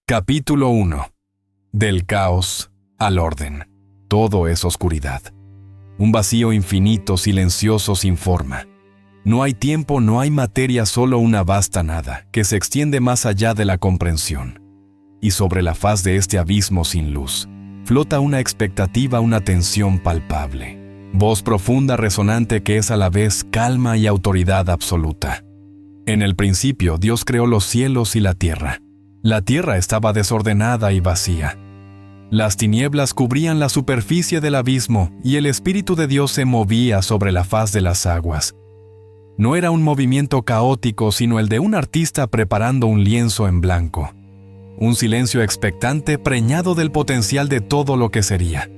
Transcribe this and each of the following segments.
Capítulo 1. Del caos al orden. Todo es oscuridad. Un vacío infinito, silencioso, sin forma. No hay tiempo, no hay materia, solo una vasta nada, que se extiende más allá de la comprensión. Y sobre la faz de este abismo sin luz, flota una expectativa, una tensión palpable. Voz profunda, resonante, que es a la vez calma y autoridad absoluta. En el principio, Dios creó los cielos y la tierra. La tierra estaba desordenada y vacía. Las tinieblas cubrían la superficie del abismo y el Espíritu de Dios se movía sobre la faz de las aguas. No era un movimiento caótico, sino el de un artista preparando un lienzo en blanco. Un silencio expectante preñado del potencial de todo lo que sería.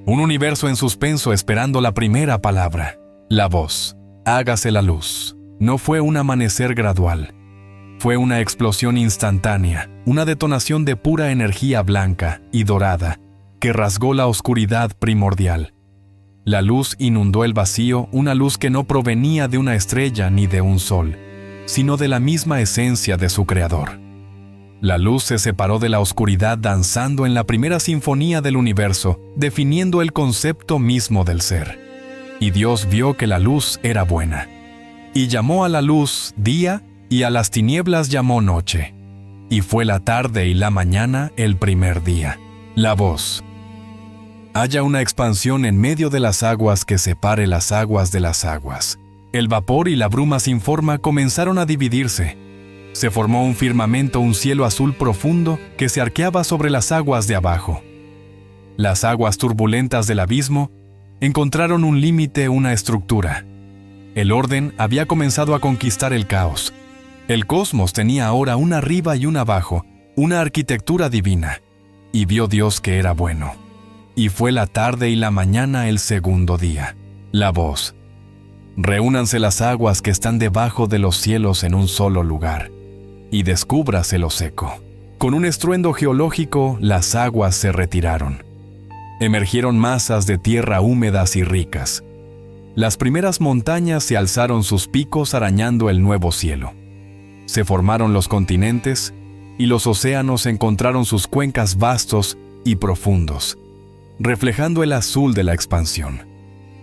Un universo en suspenso esperando la primera palabra. La voz. Hágase la luz. No fue un amanecer gradual. Fue una explosión instantánea, una detonación de pura energía blanca y dorada, que rasgó la oscuridad primordial. La luz inundó el vacío, una luz que no provenía de una estrella ni de un sol, sino de la misma esencia de su creador. La luz se separó de la oscuridad danzando en la primera sinfonía del universo, definiendo el concepto mismo del ser. Y Dios vio que la luz era buena, y llamó a la luz día, y a las tinieblas llamó noche. Y fue la tarde y la mañana el primer día. La voz. Haya una expansión en medio de las aguas que separe las aguas de las aguas. El vapor y la bruma sin forma comenzaron a dividirse. Se formó un firmamento, un cielo azul profundo que se arqueaba sobre las aguas de abajo. Las aguas turbulentas del abismo encontraron un límite, una estructura. El orden había comenzado a conquistar el caos. El cosmos tenía ahora un arriba y un abajo, una arquitectura divina. Y vio Dios que era bueno. Y fue la tarde y la mañana el segundo día. La voz. Reúnanse las aguas que están debajo de los cielos en un solo lugar, y descúbrase lo seco. Con un estruendo geológico, las aguas se retiraron. Emergieron masas de tierra húmedas y ricas. Las primeras montañas se alzaron sus picos arañando el nuevo cielo. Se formaron los continentes, y los océanos encontraron sus cuencas vastos y profundos, reflejando el azul de la expansión.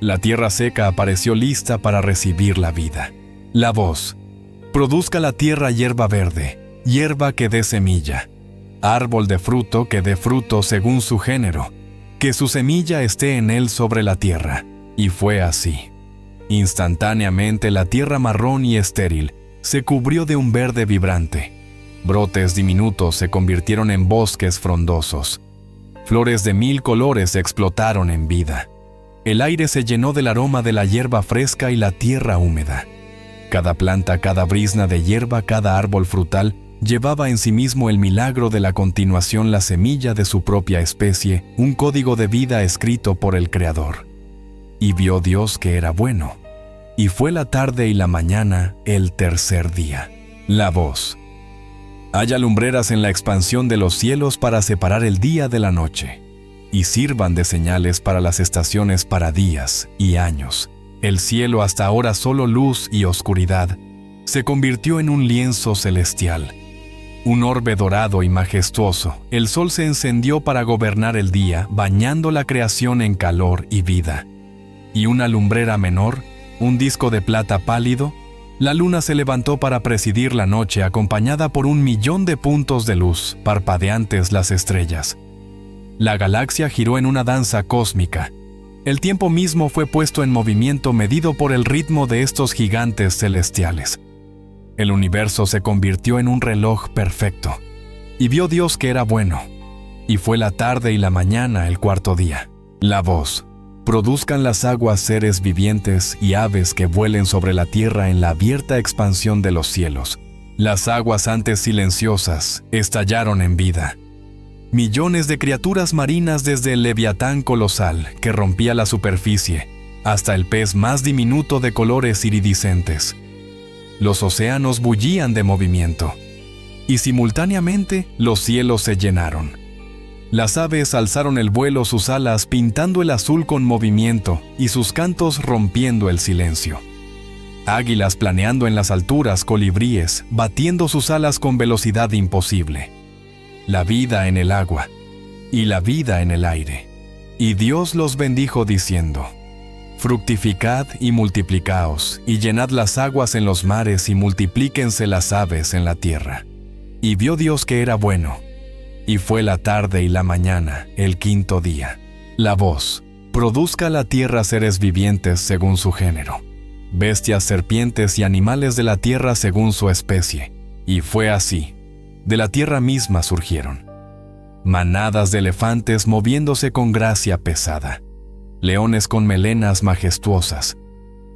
La tierra seca apareció lista para recibir la vida. La voz. Produzca la tierra hierba verde, hierba que dé semilla, árbol de fruto que dé fruto según su género, que su semilla esté en él sobre la tierra. Y fue así. Instantáneamente la tierra marrón y estéril se cubrió de un verde vibrante. Brotes diminutos se convirtieron en bosques frondosos. Flores de 1000 colores explotaron en vida. El aire se llenó del aroma de la hierba fresca y la tierra húmeda. Cada planta, cada brizna de hierba, cada árbol frutal llevaba en sí mismo el milagro de la continuación, la semilla de su propia especie, un código de vida escrito por el Creador. Y vio Dios que era bueno. Y fue la tarde y la mañana el tercer día. La voz. Haya lumbreras en la expansión de los cielos para separar el día de la noche, y sirvan de señales para las estaciones, para días y años. El cielo, hasta ahora solo luz y oscuridad, se convirtió en un lienzo celestial. Un orbe dorado y majestuoso, el sol se encendió para gobernar el día, bañando la creación en calor y vida. Y una lumbrera menor, un disco de plata pálido, la luna se levantó para presidir la noche, acompañada por 1.000.000 de puntos de luz, parpadeantes las estrellas. La galaxia giró en una danza cósmica. El tiempo mismo fue puesto en movimiento, medido por el ritmo de estos gigantes celestiales. El universo se convirtió en un reloj perfecto. Y vio Dios que era bueno. Y fue la tarde y la mañana el cuarto día. La voz. Produzcan las aguas seres vivientes y aves que vuelen sobre la tierra en la abierta expansión de los cielos. Las aguas antes silenciosas estallaron en vida. Millones de criaturas marinas, desde el leviatán colosal que rompía la superficie hasta el pez más diminuto de colores iridiscentes. Los océanos bullían de movimiento, y simultáneamente los cielos se llenaron. Las aves alzaron el vuelo, sus alas pintando el azul con movimiento y sus cantos rompiendo el silencio. Águilas planeando en las alturas, colibríes batiendo sus alas con velocidad imposible. la vida en el agua, y la vida en el aire. Y Dios los bendijo diciendo: fructificad y multiplicaos, y llenad las aguas en los mares, y multiplíquense las aves en la tierra. Y vio Dios que era bueno. Y fue la tarde y la mañana, el quinto día. La voz: produzca la tierra seres vivientes según su género, bestias, serpientes y animales de la tierra según su especie. Y fue así. De la tierra misma surgieron manadas de elefantes moviéndose con gracia pesada, leones con melenas majestuosas,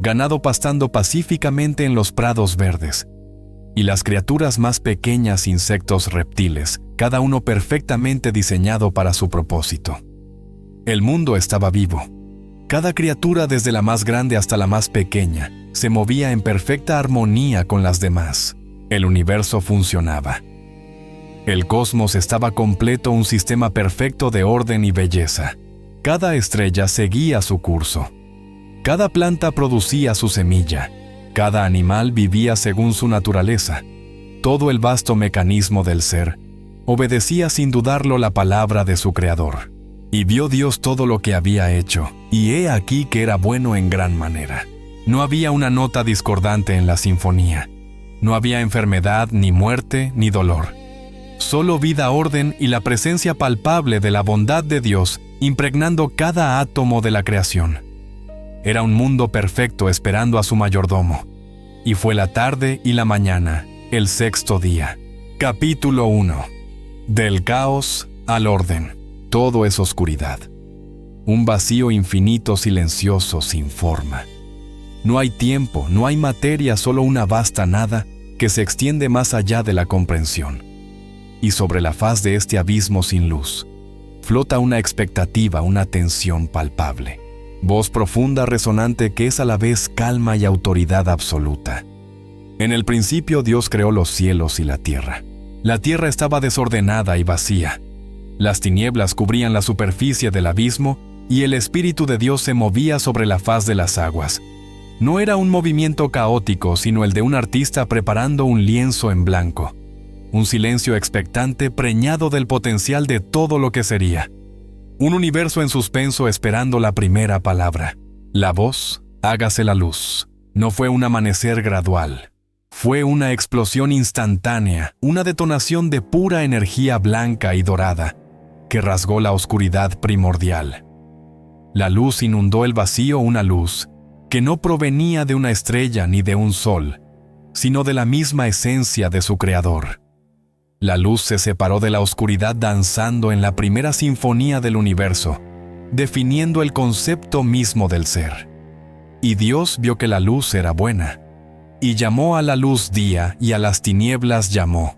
ganado pastando pacíficamente en los prados verdes, y las criaturas más pequeñas, insectos, reptiles, cada uno perfectamente diseñado para su propósito. El mundo estaba vivo. Cada criatura, desde la más grande hasta la más pequeña, se movía en perfecta armonía con las demás. El universo funcionaba. El cosmos estaba completo, un sistema perfecto de orden y belleza. Cada estrella seguía su curso. Cada planta producía su semilla. Cada animal vivía según su naturaleza. Todo el vasto mecanismo del ser obedecía sin dudarlo la palabra de su Creador. Y vio Dios todo lo que había hecho, y he aquí que era bueno en gran manera. No había una nota discordante en la sinfonía. No había enfermedad, ni muerte, ni dolor. Solo vida, orden y la presencia palpable de la bondad de Dios impregnando cada átomo de la creación. Era un mundo perfecto esperando a su mayordomo. Y fue la tarde y la mañana, el sexto día. Capítulo 1. Del caos al orden. Todo es oscuridad. Un vacío infinito, silencioso, sin forma. No hay tiempo, no hay materia, solo una vasta nada que se extiende más allá de la comprensión. Y sobre la faz de este abismo sin luz, flota una expectativa, una tensión palpable. Voz profunda, resonante, que es a la vez calma y autoridad absoluta. En el principio Dios creó los cielos y la tierra. La tierra estaba desordenada y vacía. Las tinieblas cubrían la superficie del abismo y el Espíritu de Dios se movía sobre la faz de las aguas. No era un movimiento caótico, sino el de un artista preparando un lienzo en blanco. Un silencio expectante preñado del potencial de todo lo que sería. Un universo en suspenso esperando la primera palabra. La voz: hágase la luz. No fue un amanecer gradual. Fue una explosión instantánea, una detonación de pura energía blanca y dorada, que rasgó la oscuridad primordial. La luz inundó el vacío, una luz que no provenía de una estrella ni de un sol, sino de la misma esencia de su Creador. La luz se separó de la oscuridad danzando en la primera sinfonía del universo, definiendo el concepto mismo del ser. Y Dios vio que la luz era buena, y llamó a la luz día, y a las tinieblas llamó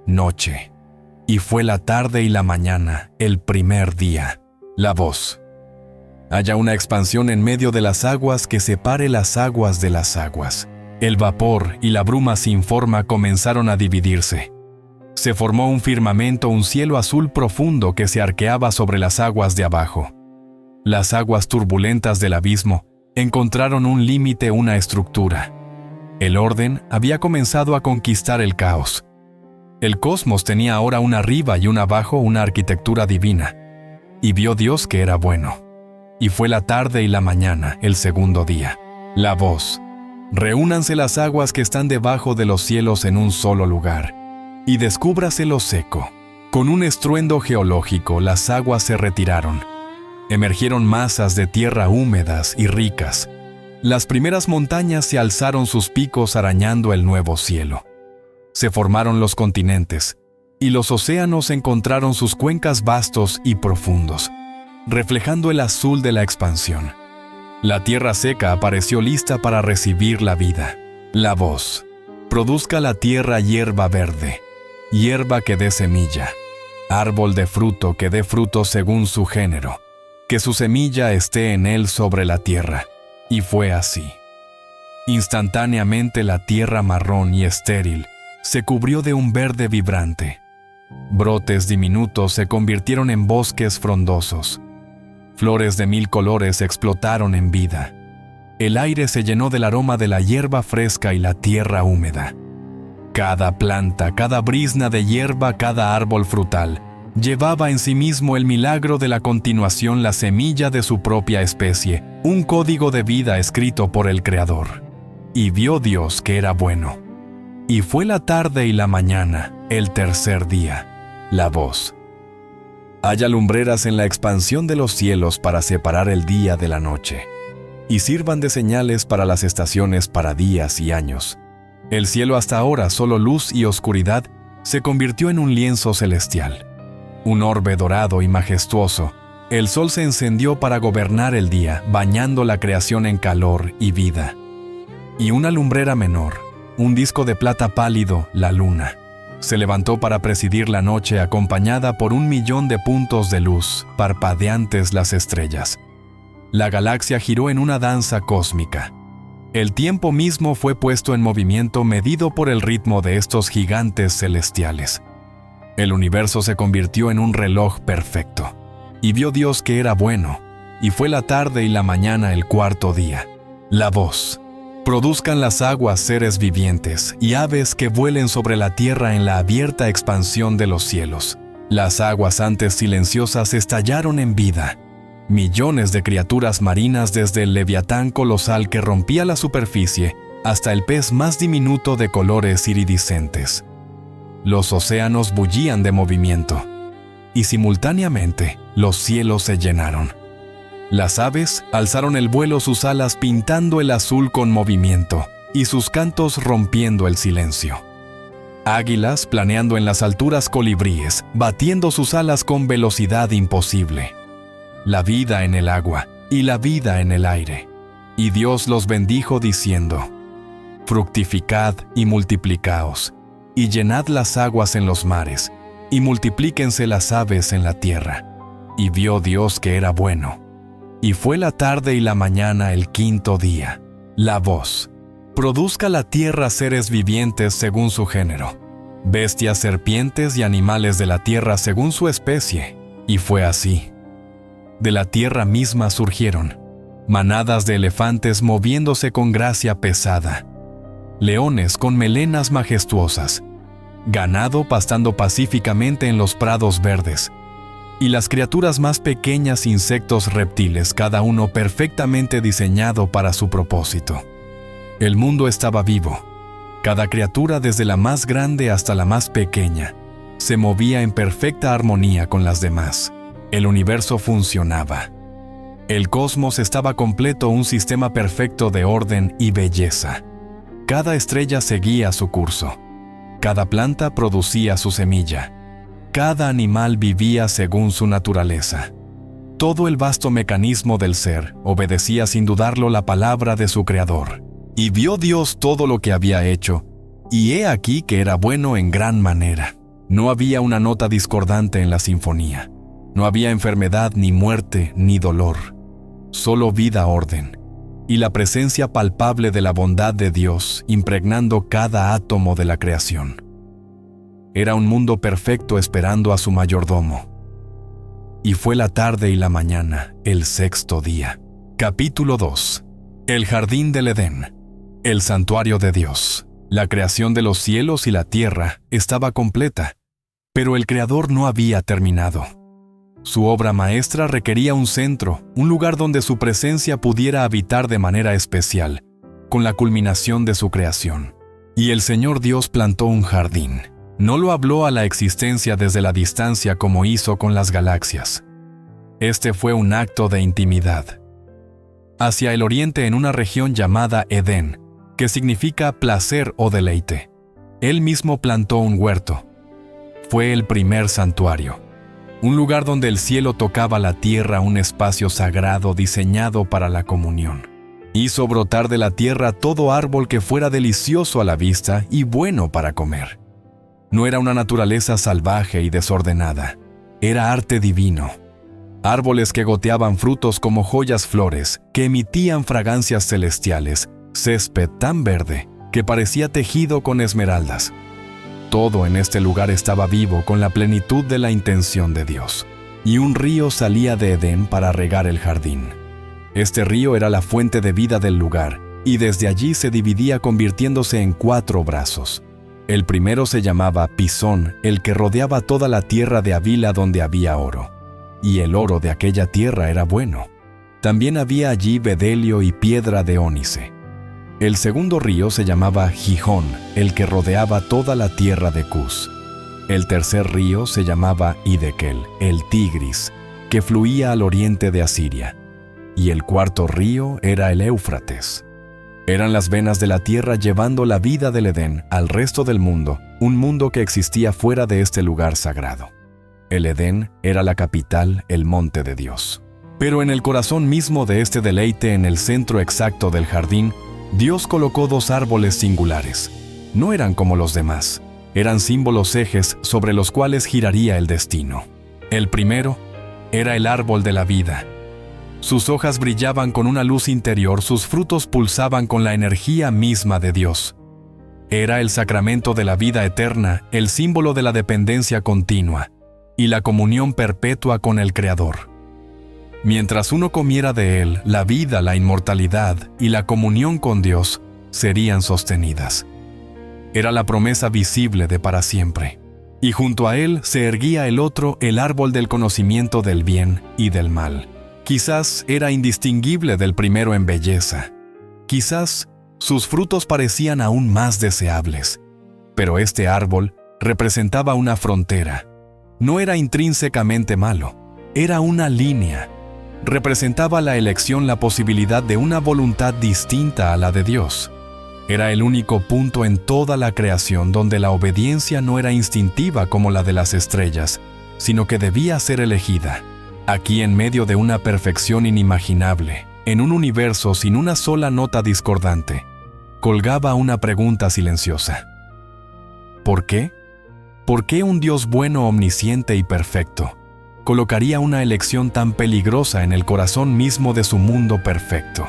noche. Y fue la tarde y la mañana, el primer día. La voz: haya una expansión en medio de las aguas que separe las aguas de las aguas. El vapor y la bruma sin forma comenzaron a dividirse. Se formó un firmamento, un cielo azul profundo que se arqueaba sobre las aguas de abajo. Las aguas turbulentas del abismo encontraron un límite, una estructura. El orden había comenzado a conquistar el caos. El cosmos tenía ahora un arriba y un abajo, una arquitectura divina. Y vio Dios que era bueno. Y fue la tarde y la mañana, el segundo día. La voz: reúnanse las aguas que están debajo de los cielos en un solo lugar, y descúbrase lo seco. Con un estruendo geológico, las aguas se retiraron. Emergieron masas de tierra húmedas y ricas. Las primeras montañas se alzaron sus picos arañando el nuevo cielo. Se formaron los continentes, y los océanos encontraron sus cuencas vastos y profundos, reflejando el azul de la expansión. La tierra seca apareció lista para recibir la vida. La voz: produzca la tierra hierba verde, hierba que dé semilla, árbol de fruto que dé fruto según su género, que su semilla esté en él sobre la tierra. Y fue así. Instantáneamente la tierra marrón y estéril se cubrió de un verde vibrante. Brotes diminutos se convirtieron en bosques frondosos. Flores de 1000 colores explotaron en vida. El aire se llenó del aroma de la hierba fresca y la tierra húmeda. Cada planta, cada brizna de hierba, cada árbol frutal, llevaba en sí mismo el milagro de la continuación, la semilla de su propia especie, un código de vida escrito por el Creador. Y vio Dios que era bueno. Y fue la tarde y la mañana, el tercer día. La voz. Haya lumbreras en la expansión de los cielos para separar el día de la noche, y sirvan de señales para las estaciones, para días y años. El cielo, hasta ahora solo luz y oscuridad, se convirtió en un lienzo celestial. Un orbe dorado y majestuoso, el sol se encendió para gobernar el día, bañando la creación en calor y vida. Y una lumbrera menor, un disco de plata pálido, la luna, se levantó para presidir la noche, acompañada por 1.000.000 de puntos de luz, parpadeantes las estrellas. La galaxia giró en una danza cósmica. El tiempo mismo fue puesto en movimiento, medido por el ritmo de estos gigantes celestiales. El universo se convirtió en un reloj perfecto. Y vio Dios que era bueno. Y fue la tarde y la mañana, el cuarto día. La voz. Produzcan las aguas seres vivientes y aves que vuelen sobre la tierra en la abierta expansión de los cielos. Las aguas antes silenciosas estallaron en vida. Millones de criaturas marinas, desde el leviatán colosal que rompía la superficie hasta el pez más diminuto de colores iridiscentes. Los océanos bullían de movimiento, y simultáneamente los cielos se llenaron. Las aves alzaron el vuelo, sus alas pintando el azul con movimiento, y sus cantos rompiendo el silencio. Águilas planeando en las alturas, colibríes batiendo sus alas con velocidad imposible. La vida en el agua y la vida en el aire. Y Dios los bendijo diciendo: fructificad y multiplicaos, y llenad las aguas en los mares, y multiplíquense las aves en la tierra. Y vio Dios que era bueno. Y fue la tarde y la mañana, el quinto día. La voz. Produzca la tierra seres vivientes según su género, bestias, serpientes y animales de la tierra según su especie. Y fue así. De la tierra misma surgieron manadas de elefantes moviéndose con gracia pesada, leones con melenas majestuosas, ganado pastando pacíficamente en los prados verdes, y las criaturas más pequeñas, insectos, reptiles, cada uno perfectamente diseñado para su propósito. El mundo estaba vivo. Cada criatura, desde la más grande hasta la más pequeña, se movía en perfecta armonía con las demás. El universo funcionaba. El cosmos estaba completo, un sistema perfecto de orden y belleza. Cada estrella seguía su curso. Cada planta producía su semilla. Cada animal vivía según su naturaleza. Todo el vasto mecanismo del ser obedecía sin dudarlo la palabra de su Creador. Y vio Dios todo lo que había hecho, y he aquí que era bueno en gran manera. No había una nota discordante en la sinfonía. No había enfermedad, ni muerte, ni dolor. Solo vida, orden, y la presencia palpable de la bondad de Dios impregnando cada átomo de la creación. Era un mundo perfecto esperando a su mayordomo. Y fue la tarde y la mañana, el sexto día. Capítulo 2. El jardín del Edén. El santuario de Dios. La creación de los cielos y la tierra estaba completa, pero el Creador no había terminado. Su obra maestra requería un centro, un lugar donde su presencia pudiera habitar de manera especial, con la culminación de su creación. Y el Señor Dios plantó un jardín. No lo habló a la existencia desde la distancia como hizo con las galaxias. Este fue un acto de intimidad. Hacia el oriente, en una región llamada Edén, que significa placer o deleite, Él mismo plantó un huerto. Fue el primer santuario. Un lugar donde el cielo tocaba la tierra, un espacio sagrado diseñado para la comunión. Hizo brotar de la tierra todo árbol que fuera delicioso a la vista y bueno para comer. No era una naturaleza salvaje y desordenada, era arte divino. Árboles que goteaban frutos como joyas, flores que emitían fragancias celestiales, césped tan verde que parecía tejido con esmeraldas. Todo en este lugar estaba vivo con la plenitud de la intención de Dios. Y un río salía de Edén para regar el jardín. Este río era la fuente de vida del lugar, y desde allí se dividía convirtiéndose en 4 brazos. El primero se llamaba Pisón, el que rodeaba toda la tierra de Havila donde había oro, y el oro de aquella tierra era bueno. También había allí bedelio y piedra de ónice. El segundo río se llamaba Gihón, el que rodeaba toda la tierra de Cus. El tercer río se llamaba Hiddekel, el Tigris, que fluía al oriente de Asiria. Y el cuarto río era el Éufrates. Eran las venas de la tierra llevando la vida del Edén al resto del mundo, un mundo que existía fuera de este lugar sagrado. El Edén era la capital, el monte de Dios. Pero en el corazón mismo de este deleite, en el centro exacto del jardín, Dios colocó dos árboles singulares. No eran como los demás, eran símbolos ejes sobre los cuales giraría el destino. El primero era el árbol de la vida. Sus hojas brillaban con una luz interior, sus frutos pulsaban con la energía misma de Dios. Era el sacramento de la vida eterna, el símbolo de la dependencia continua y la comunión perpetua con el Creador. Mientras uno comiera de él, la vida, la inmortalidad y la comunión con Dios serían sostenidas. Era la promesa visible de para siempre. Y junto a él se erguía el otro, el árbol del conocimiento del bien y del mal. Quizás era indistinguible del primero en belleza. Quizás sus frutos parecían aún más deseables. Pero este árbol representaba una frontera. No era intrínsecamente malo, era una línea. Representaba la elección, la posibilidad de una voluntad distinta a la de Dios. Era el único punto en toda la creación donde la obediencia no era instintiva como la de las estrellas, sino que debía ser elegida. Aquí, en medio de una perfección inimaginable, en un universo sin una sola nota discordante, colgaba una pregunta silenciosa. ¿Por qué? ¿Por qué un Dios bueno, omnisciente y perfecto colocaría una elección tan peligrosa en el corazón mismo de su mundo perfecto?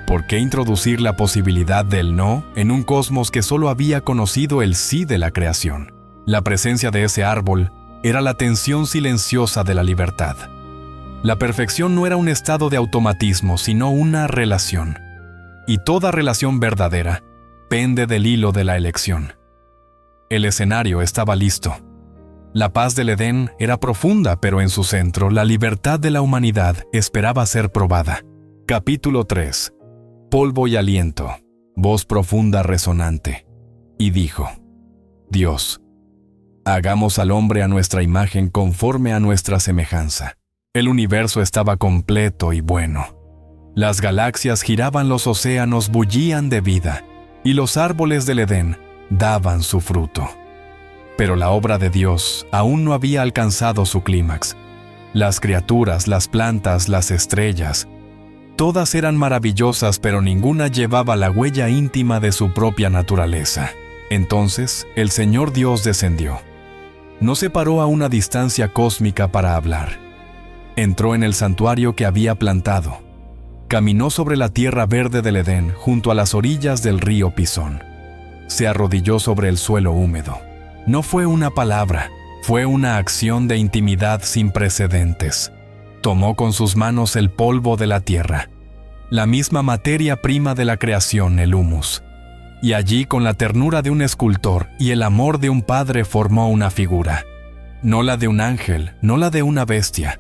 ¿Por qué introducir la posibilidad del no en un cosmos que solo había conocido el sí de la creación? La presencia de ese árbol era la tensión silenciosa de la libertad. La perfección no era un estado de automatismo, sino una relación. Y toda relación verdadera pende del hilo de la elección. El escenario estaba listo. La paz del Edén era profunda, pero en su centro, la libertad de la humanidad esperaba ser probada. Capítulo 3. Polvo y aliento, voz profunda resonante. Y dijo: Dios, hagamos al hombre a nuestra imagen conforme a nuestra semejanza. El universo estaba completo y bueno. Las galaxias giraban, los océanos bullían de vida, y los árboles del Edén daban su fruto. Pero la obra de Dios aún no había alcanzado su clímax. Las criaturas, las plantas, las estrellas, todas eran maravillosas, pero ninguna llevaba la huella íntima de su propia naturaleza. Entonces, el Señor Dios descendió. No se paró a una distancia cósmica para hablar. Entró en el santuario que había plantado. Caminó sobre la tierra verde del Edén, junto a las orillas del río Pisón. Se arrodilló sobre el suelo húmedo. No fue una palabra, fue una acción de intimidad sin precedentes. Tomó con sus manos el polvo de la tierra, la misma materia prima de la creación, el humus. Y allí, con la ternura de un escultor y el amor de un padre, formó una figura. No la de un ángel, no la de una bestia.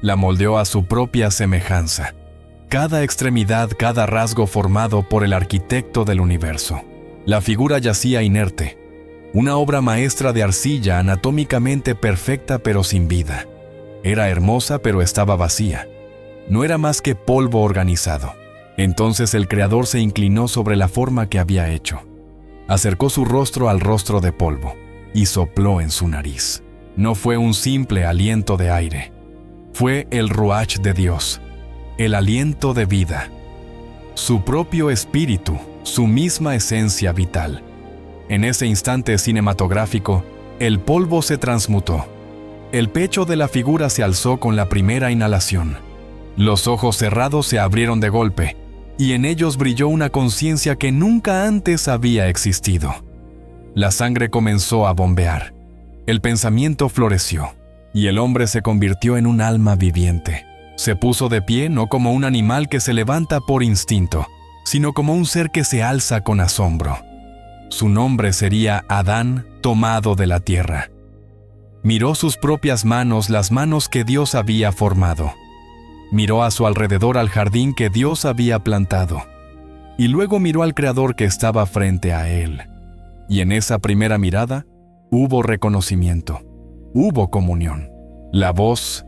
La moldeó a su propia semejanza. Cada extremidad, cada rasgo formado por el arquitecto del universo. La figura yacía inerte. Una obra maestra de arcilla, anatómicamente perfecta pero sin vida. Era hermosa pero estaba vacía. No era más que polvo organizado. Entonces el Creador se inclinó sobre la forma que había hecho. Acercó su rostro al rostro de polvo y sopló en su nariz. No fue un simple aliento de aire. Fue el ruach de Dios, el aliento de vida. Su propio espíritu, su misma esencia vital. En ese instante cinematográfico, el polvo se transmutó. El pecho de la figura se alzó con la primera inhalación. Los ojos cerrados se abrieron de golpe, y en ellos brilló una conciencia que nunca antes había existido. La sangre comenzó a bombear. El pensamiento floreció, y el hombre se convirtió en un alma viviente. Se puso de pie no como un animal que se levanta por instinto, sino como un ser que se alza con asombro. Su nombre sería Adán, tomado de la tierra. Miró sus propias manos, las manos que Dios había formado. Miró a su alrededor al jardín que Dios había plantado. Y luego miró al Creador que estaba frente a él. Y en esa primera mirada, hubo reconocimiento, hubo comunión. La voz,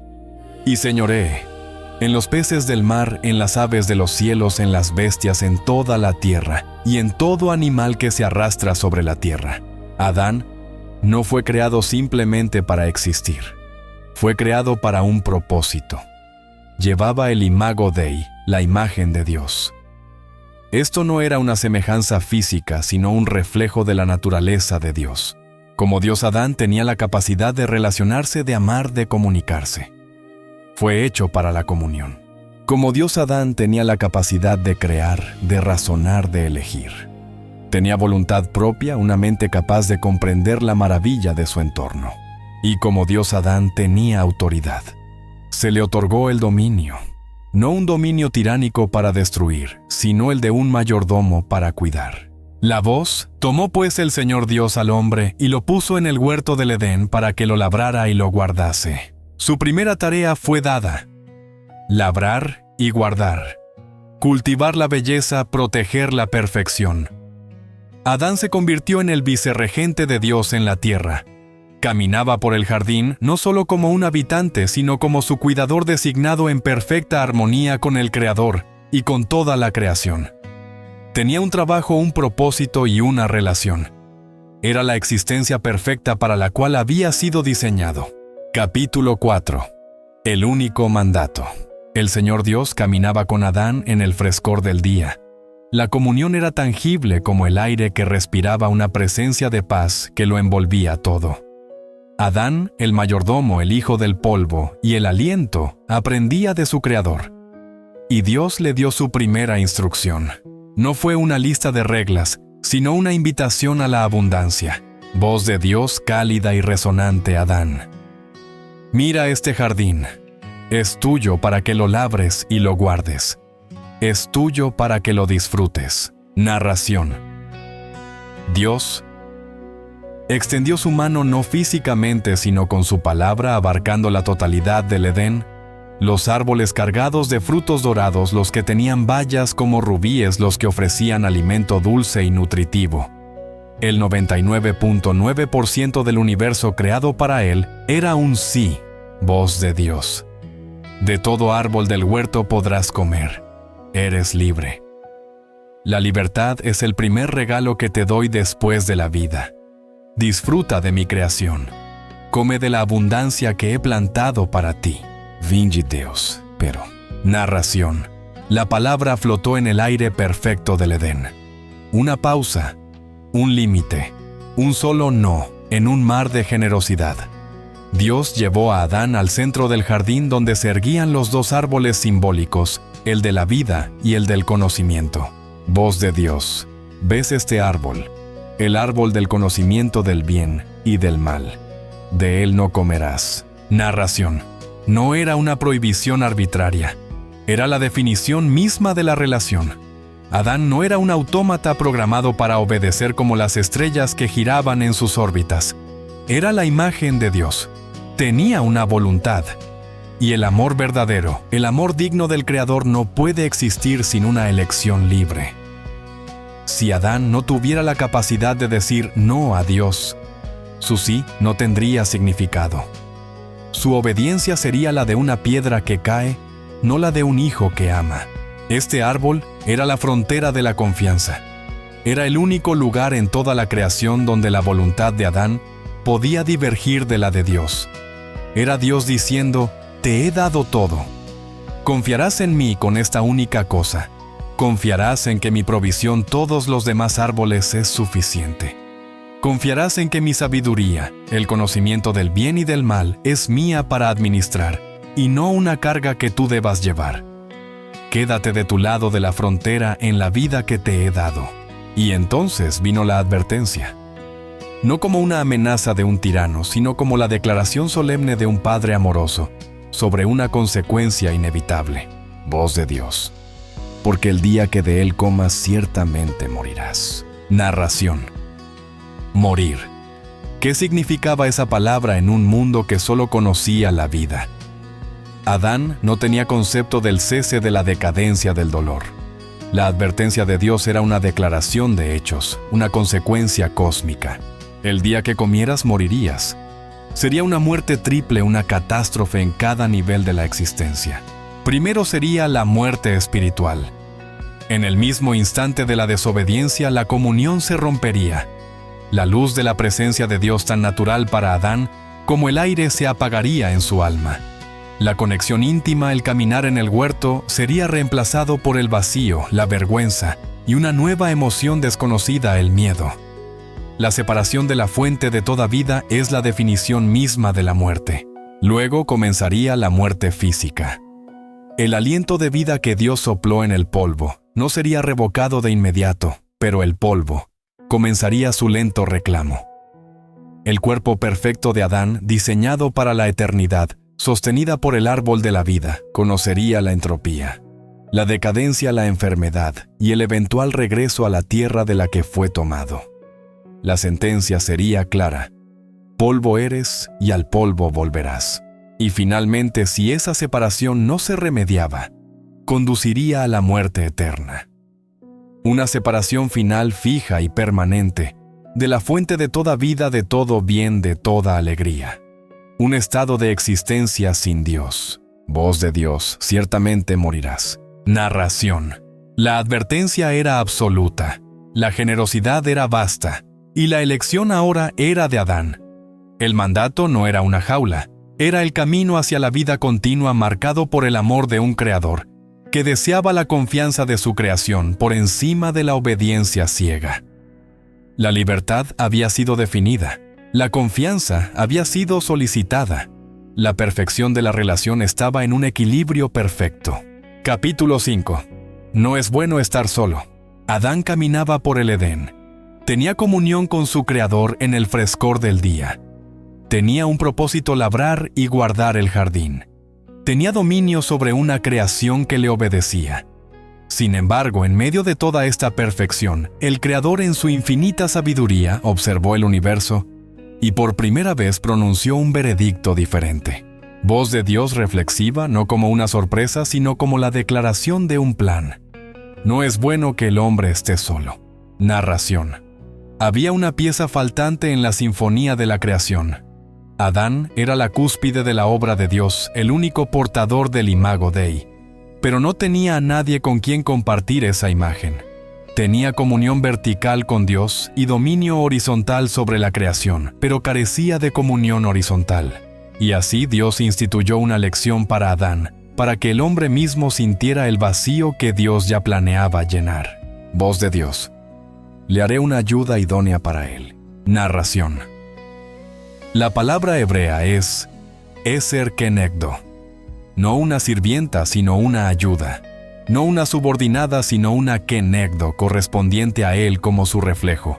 y señoreé, en los peces del mar, en las aves de los cielos, en las bestias, en toda la tierra, y en todo animal que se arrastra sobre la tierra. Adán no fue creado simplemente para existir. Fue creado para un propósito. Llevaba el imago Dei, la imagen de Dios. Esto no era una semejanza física, sino un reflejo de la naturaleza de Dios. Como Dios, Adán tenía la capacidad de relacionarse, de amar, de comunicarse. Fue hecho para la comunión. Como Dios, Adán tenía la capacidad de crear, de razonar, de elegir. Tenía voluntad propia, una mente capaz de comprender la maravilla de su entorno. Y como Dios, Adán tenía autoridad. Se le otorgó el dominio. No un dominio tiránico para destruir, sino el de un mayordomo para cuidar. La voz, tomó pues el Señor Dios al hombre y lo puso en el huerto del Edén para que lo labrara y lo guardase. Su primera tarea fue dada: labrar y guardar, cultivar la belleza, proteger la perfección. Adán se convirtió en el vicerregente de Dios en la tierra. Caminaba por el jardín no solo como un habitante, sino como su cuidador designado en perfecta armonía con el Creador y con toda la creación. Tenía un trabajo, un propósito y una relación. Era la existencia perfecta para la cual había sido diseñado. Capítulo 4. El único mandato. El Señor Dios caminaba con Adán en el frescor del día. La comunión era tangible como el aire que respiraba, una presencia de paz que lo envolvía todo. Adán, el mayordomo, el hijo del polvo y el aliento, aprendía de su Creador. Y Dios le dio su primera instrucción. No fue una lista de reglas, sino una invitación a la abundancia. Voz de Dios cálida y resonante: Adán, mira este jardín. Es tuyo para que lo labres y lo guardes. Es tuyo para que lo disfrutes. Narración. Dios extendió su mano no físicamente, sino con su palabra, abarcando la totalidad del Edén. Los árboles cargados de frutos dorados, los que tenían bayas como rubíes, los que ofrecían alimento dulce y nutritivo. El 99.9% del universo creado para él era un sí, voz de Dios. De todo árbol del huerto podrás comer. Eres libre. La libertad es el primer regalo que te doy después de la vida. Disfruta de mi creación. Come de la abundancia que he plantado para ti. Vinci Deus. Pero. Narración. La palabra flotó en el aire perfecto del Edén. Una pausa. Un límite. Un solo no en un mar de generosidad. Dios llevó a Adán al centro del jardín donde se erguían los dos árboles simbólicos, el de la vida y el del conocimiento. Voz de Dios. ¿Ves este árbol? El árbol del conocimiento del bien y del mal. De él no comerás. Narración. No era una prohibición arbitraria. Era la definición misma de la relación. Adán no era un autómata programado para obedecer como las estrellas que giraban en sus órbitas. Era la imagen de Dios. Tenía una voluntad. Y el amor verdadero, el amor digno del Creador, no puede existir sin una elección libre. Si Adán no tuviera la capacidad de decir no a Dios, su sí no tendría significado. Su obediencia sería la de una piedra que cae, no la de un hijo que ama. Este árbol era la frontera de la confianza. Era el único lugar en toda la creación donde la voluntad de Adán podía divergir de la de Dios. Era Dios diciendo: te he dado todo. Confiarás en mí con esta única cosa. Confiarás en que mi provisión, todos los demás árboles, es suficiente. Confiarás en que mi sabiduría, el conocimiento del bien y del mal, es mía para administrar, y no una carga que tú debas llevar. Quédate de tu lado de la frontera en la vida que te he dado. Y entonces vino la advertencia. No como una amenaza de un tirano, sino como la declaración solemne de un padre amoroso sobre una consecuencia inevitable. Voz de Dios. Porque el día que de él comas ciertamente morirás. Narración. Morir. ¿Qué significaba esa palabra en un mundo que solo conocía la vida? Adán no tenía concepto del cese de la decadencia del dolor. La advertencia de Dios era una declaración de hechos, una consecuencia cósmica. El día que comieras morirías. Sería una muerte triple, una catástrofe en cada nivel de la existencia. Primero sería la muerte espiritual. En el mismo instante de la desobediencia, la comunión se rompería. La luz de la presencia de Dios tan natural para Adán como el aire se apagaría en su alma. La conexión íntima, el caminar en el huerto, sería reemplazado por el vacío, la vergüenza y una nueva emoción desconocida, el miedo. La separación de la fuente de toda vida es la definición misma de la muerte. Luego comenzaría la muerte física. El aliento de vida que Dios sopló en el polvo no sería revocado de inmediato, pero el polvo comenzaría su lento reclamo. El cuerpo perfecto de Adán, diseñado para la eternidad, sostenida por el árbol de la vida, conocería la entropía, la decadencia, la enfermedad y el eventual regreso a la tierra de la que fue tomado. La sentencia sería clara: polvo eres y al polvo volverás. Y finalmente, si esa separación no se remediaba, conduciría a la muerte eterna. Una separación final fija y permanente de la fuente de toda vida, de todo bien, de toda alegría. Un estado de existencia sin Dios. Voz de Dios, ciertamente morirás. Narración. La advertencia era absoluta, la generosidad era vasta, y la elección ahora era de Adán. El mandato no era una jaula, era el camino hacia la vida continua marcado por el amor de un creador, que deseaba la confianza de su creación por encima de la obediencia ciega. La libertad había sido definida, la confianza había sido solicitada, la perfección de la relación estaba en un equilibrio perfecto. Capítulo 5. No es bueno estar solo. Adán caminaba por el Edén. Tenía comunión con su Creador en el frescor del día. Tenía un propósito: labrar y guardar el jardín. Tenía dominio sobre una creación que le obedecía. Sin embargo, en medio de toda esta perfección, el Creador en su infinita sabiduría observó el universo y por primera vez pronunció un veredicto diferente. Voz de Dios reflexiva, no como una sorpresa, sino como la declaración de un plan. No es bueno que el hombre esté solo. Narración. Había una pieza faltante en la sinfonía de la creación. Adán era la cúspide de la obra de Dios, el único portador del imago Dei, pero no tenía a nadie con quien compartir esa imagen. Tenía comunión vertical con Dios y dominio horizontal sobre la creación, pero carecía de comunión horizontal. Y así Dios instituyó una lección para Adán, para que el hombre mismo sintiera el vacío que Dios ya planeaba llenar. Voz de Dios. Le haré una ayuda idónea para él. Narración. La palabra hebrea es Eser Kenegdo. No una sirvienta, sino una ayuda. No una subordinada, sino una Kenegdo correspondiente a él como su reflejo.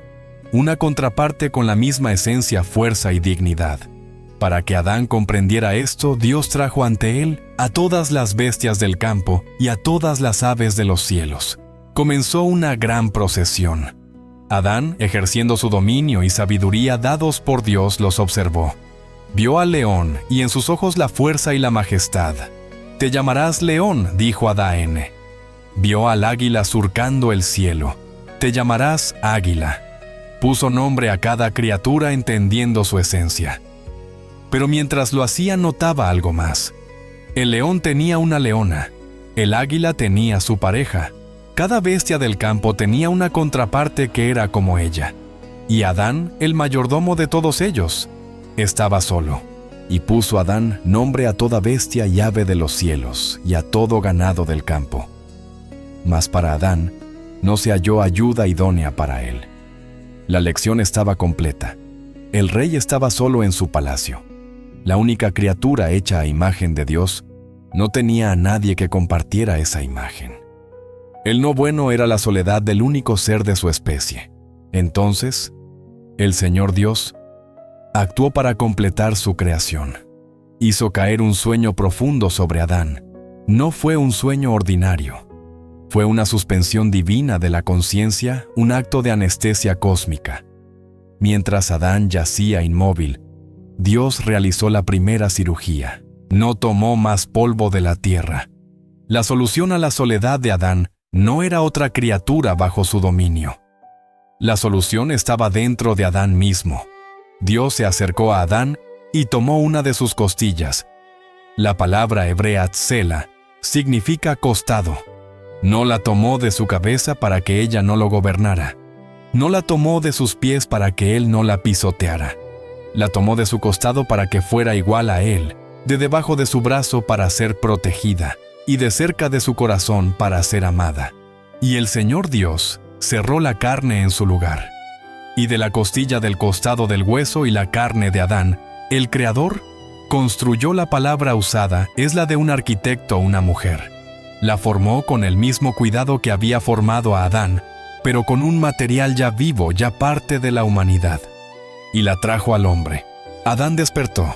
Una contraparte con la misma esencia, fuerza y dignidad. Para que Adán comprendiera esto, Dios trajo ante él a todas las bestias del campo y a todas las aves de los cielos. Comenzó una gran procesión. Adán, ejerciendo su dominio y sabiduría dados por Dios, los observó. Vio al león y en sus ojos la fuerza y la majestad. Te llamarás león, dijo Adán. Vio al águila surcando el cielo. Te llamarás águila. Puso nombre a cada criatura entendiendo su esencia. Pero mientras lo hacía notaba algo más. El león tenía una leona. El águila tenía su pareja. Cada bestia del campo tenía una contraparte que era como ella. Y Adán, el mayordomo de todos ellos, estaba solo. Y puso Adán nombre a toda bestia y ave de los cielos, y a todo ganado del campo. Mas para Adán no se halló ayuda idónea para él. La lección estaba completa. El rey estaba solo en su palacio. La única criatura hecha a imagen de Dios no tenía a nadie que compartiera esa imagen. El no bueno era la soledad del único ser de su especie. Entonces, el Señor Dios actuó para completar su creación. Hizo caer un sueño profundo sobre Adán. No fue un sueño ordinario. Fue una suspensión divina de la conciencia, un acto de anestesia cósmica. Mientras Adán yacía inmóvil, Dios realizó la primera cirugía. No tomó más polvo de la tierra. La solución a la soledad de Adán no era otra criatura bajo su dominio. La solución estaba dentro de Adán mismo. Dios se acercó a Adán y tomó una de sus costillas. La palabra hebrea tsela significa costado. No la tomó de su cabeza para que ella no lo gobernara. No la tomó de sus pies para que él no la pisoteara. La tomó de su costado para que fuera igual a él, de debajo de su brazo para ser protegida, y de cerca de su corazón para ser amada. Y el Señor Dios cerró la carne en su lugar. Y de la costilla del costado del hueso y la carne de Adán, el Creador construyó. La palabra usada es la de un arquitecto o una mujer. La formó con el mismo cuidado que había formado a Adán, pero con un material ya vivo, ya parte de la humanidad. Y la trajo al hombre. Adán despertó.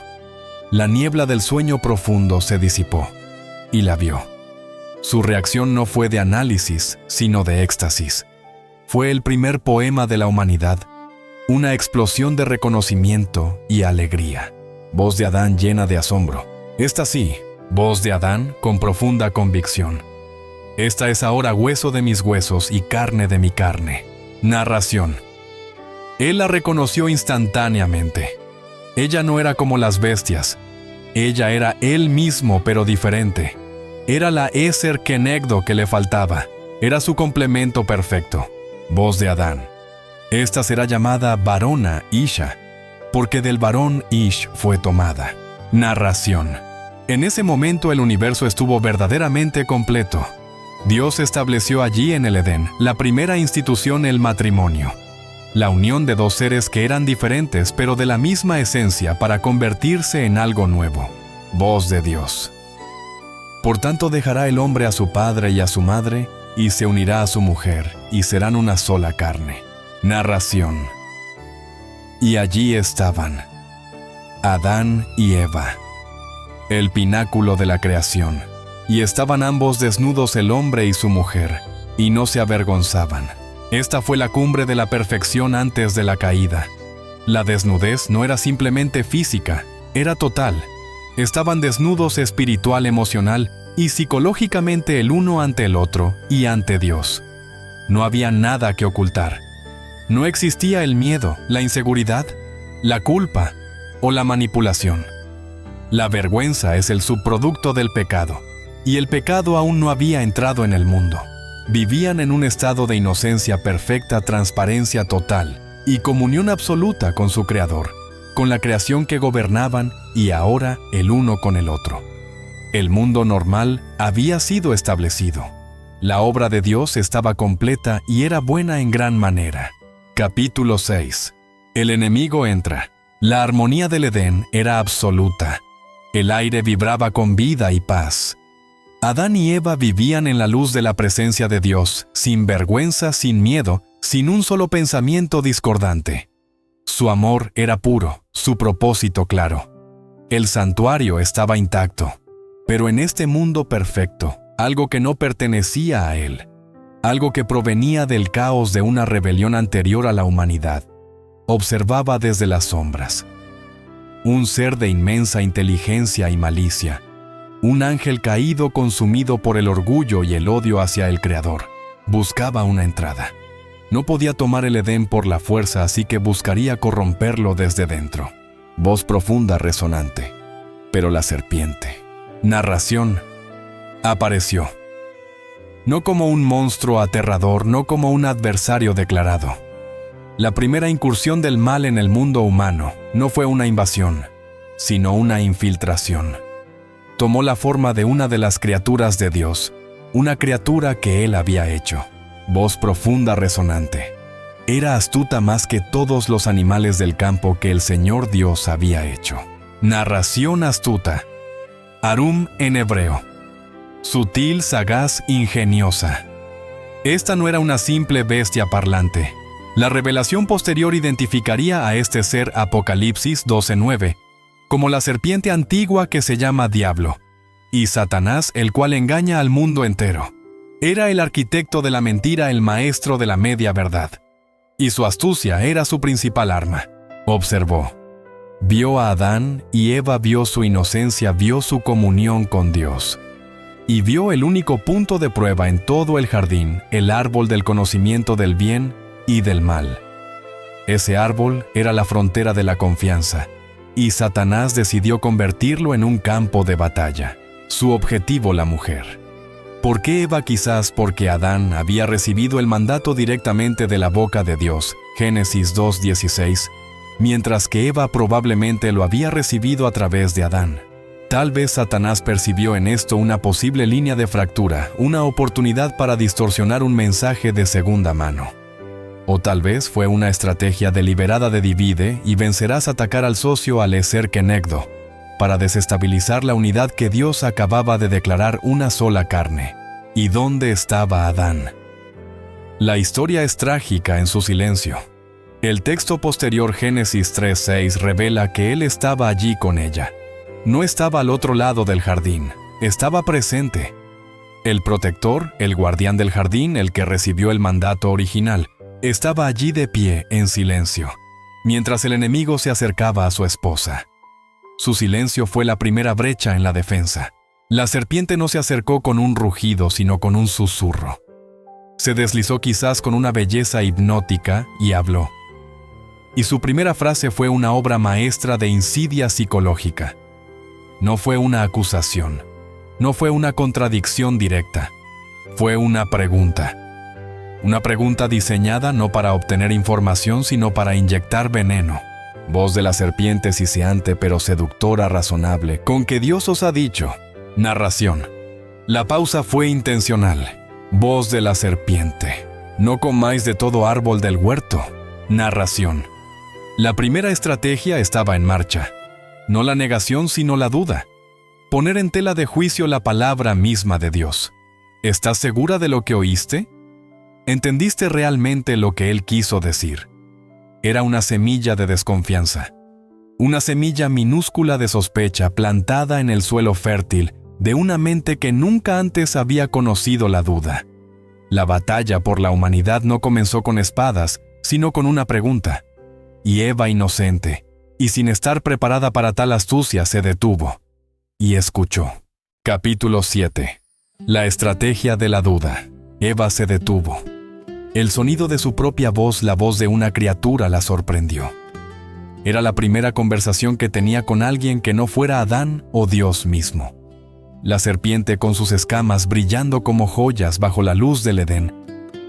La niebla del sueño profundo se disipó, y la vio. Su reacción no fue de análisis, sino de éxtasis. Fue el primer poema de la humanidad, una explosión de reconocimiento y alegría. Voz de Adán llena de asombro. Esta sí, voz de Adán con profunda convicción. Esta es ahora hueso de mis huesos y carne de mi carne. Narración. Él la reconoció instantáneamente. Ella no era como las bestias. Ella era él mismo, pero diferente. Era la Eser Kenegdo que le faltaba. Era su complemento perfecto. Voz de Adán. Esta será llamada varona Isha, porque del varón Ish fue tomada. Narración. En ese momento el universo estuvo verdaderamente completo. Dios estableció allí en el Edén la primera institución, el matrimonio. La unión de dos seres que eran diferentes pero de la misma esencia para convertirse en algo nuevo. Voz de Dios. Por tanto dejará el hombre a su padre y a su madre, y se unirá a su mujer, y serán una sola carne. Narración. Y allí estaban Adán y Eva, el pináculo de la creación, y estaban ambos desnudos, el hombre y su mujer, y no se avergonzaban. Esta fue la cumbre de la perfección antes de la caída. La desnudez no era simplemente física, era total. Estaban desnudos espiritual, emocional y psicológicamente el uno ante el otro y ante Dios. No había nada que ocultar. No existía el miedo, la inseguridad, la culpa o la manipulación. La vergüenza es el subproducto del pecado, y el pecado aún no había entrado en el mundo. Vivían en un estado de inocencia perfecta, transparencia total y comunión absoluta con su Creador, con la creación que gobernaban y ahora el uno con el otro. El mundo normal había sido establecido. La obra de Dios estaba completa y era buena en gran manera. Capítulo 6. El enemigo entra. La armonía del Edén era absoluta. El aire vibraba con vida y paz. Adán y Eva vivían en la luz de la presencia de Dios, sin vergüenza, sin miedo, sin un solo pensamiento discordante. Su amor era puro, su propósito claro. El santuario estaba intacto, pero en este mundo perfecto, algo que no pertenecía a él, algo que provenía del caos de una rebelión anterior a la humanidad, observaba desde las sombras. Un ser de inmensa inteligencia y malicia, un ángel caído consumido por el orgullo y el odio hacia el Creador, buscaba una entrada. No podía tomar el Edén por la fuerza, así que buscaría corromperlo desde dentro. Voz profunda resonante. Pero la serpiente. Narración. Apareció. No como un monstruo aterrador, no como un adversario declarado. La primera incursión del mal en el mundo humano no fue una invasión, sino una infiltración. Tomó la forma de una de las criaturas de Dios, una criatura que Él había hecho. Voz profunda resonante. Era astuta más que todos los animales del campo que el Señor Dios había hecho. Narración astuta. Arum en hebreo. Sutil, sagaz, ingeniosa. Esta no era una simple bestia parlante. La revelación posterior identificaría a este ser, Apocalipsis 12:9, como la serpiente antigua que se llama Diablo, y Satanás, el cual engaña al mundo entero. Era el arquitecto de la mentira, el maestro de la media verdad. y su astucia era su principal arma. Observó. Vio a Adán y Eva, vio su inocencia, vio su comunión con Dios. Y vio el único punto de prueba en todo el jardín, el árbol del conocimiento del bien y del mal. Ese árbol era la frontera de la confianza, y Satanás decidió convertirlo en un campo de batalla. Su objetivo, la mujer. ¿Por qué Eva? Quizás porque Adán había recibido el mandato directamente de la boca de Dios, Génesis 2:16, mientras que Eva probablemente lo había recibido a través de Adán. Tal vez Satanás percibió en esto una posible línea de fractura, una oportunidad para distorsionar un mensaje de segunda mano. O tal vez fue una estrategia deliberada de divide y vencerás atacar al socio al eser kenegdo, para desestabilizar la unidad que Dios acababa de declarar una sola carne. ¿Y dónde estaba Adán? La historia es trágica en su silencio. El texto posterior, Génesis 3:6, revela que él estaba allí con ella. No estaba al otro lado del jardín, estaba presente. El protector, el guardián del jardín, el que recibió el mandato original, estaba allí de pie, en silencio, mientras el enemigo se acercaba a su esposa. Su silencio fue la primera brecha en la defensa. La serpiente no se acercó con un rugido, sino con un susurro. Se deslizó quizás con una belleza hipnótica y habló. Y su primera frase fue una obra maestra de insidia psicológica. No fue una acusación, no fue una contradicción directa, fue una pregunta. Una pregunta diseñada no para obtener información, sino para inyectar veneno. Voz de la serpiente siseante pero seductora razonable, ¿con qué Dios os ha dicho? Narración. La pausa fue intencional. Voz de la serpiente. No comáis de todo árbol del huerto. Narración. La primera estrategia estaba en marcha. No la negación, sino la duda. Poner en tela de juicio la palabra misma de Dios. ¿Estás segura de lo que oíste? ¿Entendiste realmente lo que Él quiso decir? Era una semilla de desconfianza. Una semilla minúscula de sospecha plantada en el suelo fértil de una mente que nunca antes había conocido la duda. La batalla por la humanidad no comenzó con espadas, sino con una pregunta. Y Eva, inocente, y sin estar preparada para tal astucia, se detuvo y escuchó. Capítulo 7. La estrategia de la duda. Eva se detuvo. El sonido de su propia voz, la voz de una criatura, la sorprendió. Era la primera conversación que tenía con alguien que no fuera Adán o Dios mismo. La serpiente, con sus escamas brillando como joyas bajo la luz del Edén,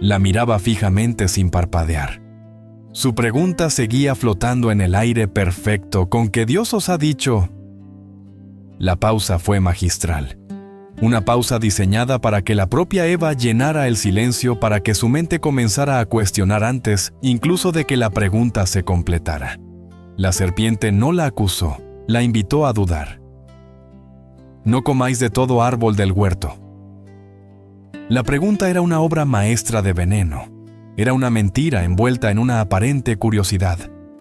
la miraba fijamente sin parpadear. Su pregunta seguía flotando en el aire perfecto, ¿con qué Dios os ha dicho? La pausa fue magistral. Una pausa diseñada para que la propia Eva llenara el silencio, para que su mente comenzara a cuestionar antes, incluso de que la pregunta se completara. La serpiente no la acusó, la invitó a dudar. No comáis de todo árbol del huerto. La pregunta era una obra maestra de veneno. Era una mentira envuelta en una aparente curiosidad.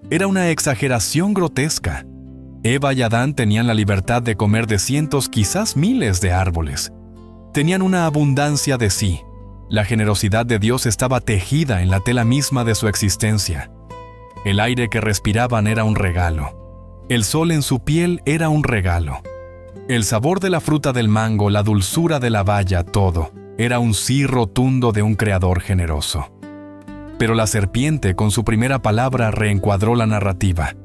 Era una exageración grotesca. Eva y Adán tenían la libertad de comer de cientos, quizás miles de árboles. Tenían una abundancia de sí. La generosidad de Dios estaba tejida en la tela misma de su existencia. El aire que respiraban era un regalo. El sol en su piel era un regalo. El sabor de la fruta del mango, la dulzura de la baya, todo, era un sí rotundo de un creador generoso. Pero la serpiente, con su primera palabra, reencuadró la narrativa.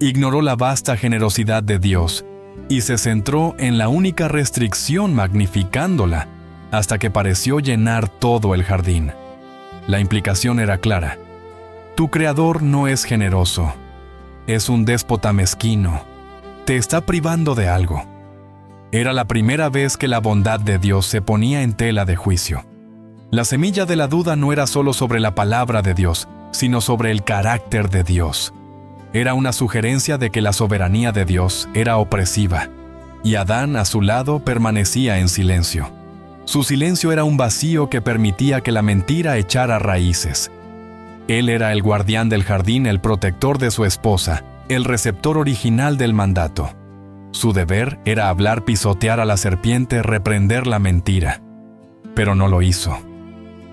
Ignoró la vasta generosidad de Dios y se centró en la única restricción, magnificándola, hasta que pareció llenar todo el jardín. La implicación era clara. Tu creador no es generoso. Es un déspota mezquino. Te está privando de algo. Era la primera vez que la bondad de Dios se ponía en tela de juicio. La semilla de la duda no era solo sobre la palabra de Dios, sino sobre el carácter de Dios. Era una sugerencia de que la soberanía de Dios era opresiva, y Adán, a su lado, permanecía en silencio. Su silencio era un vacío que permitía que la mentira echara raíces. Él era el guardián del jardín, el protector de su esposa, el receptor original del mandato. Su deber era hablar, pisotear a la serpiente, reprender la mentira. Pero no lo hizo.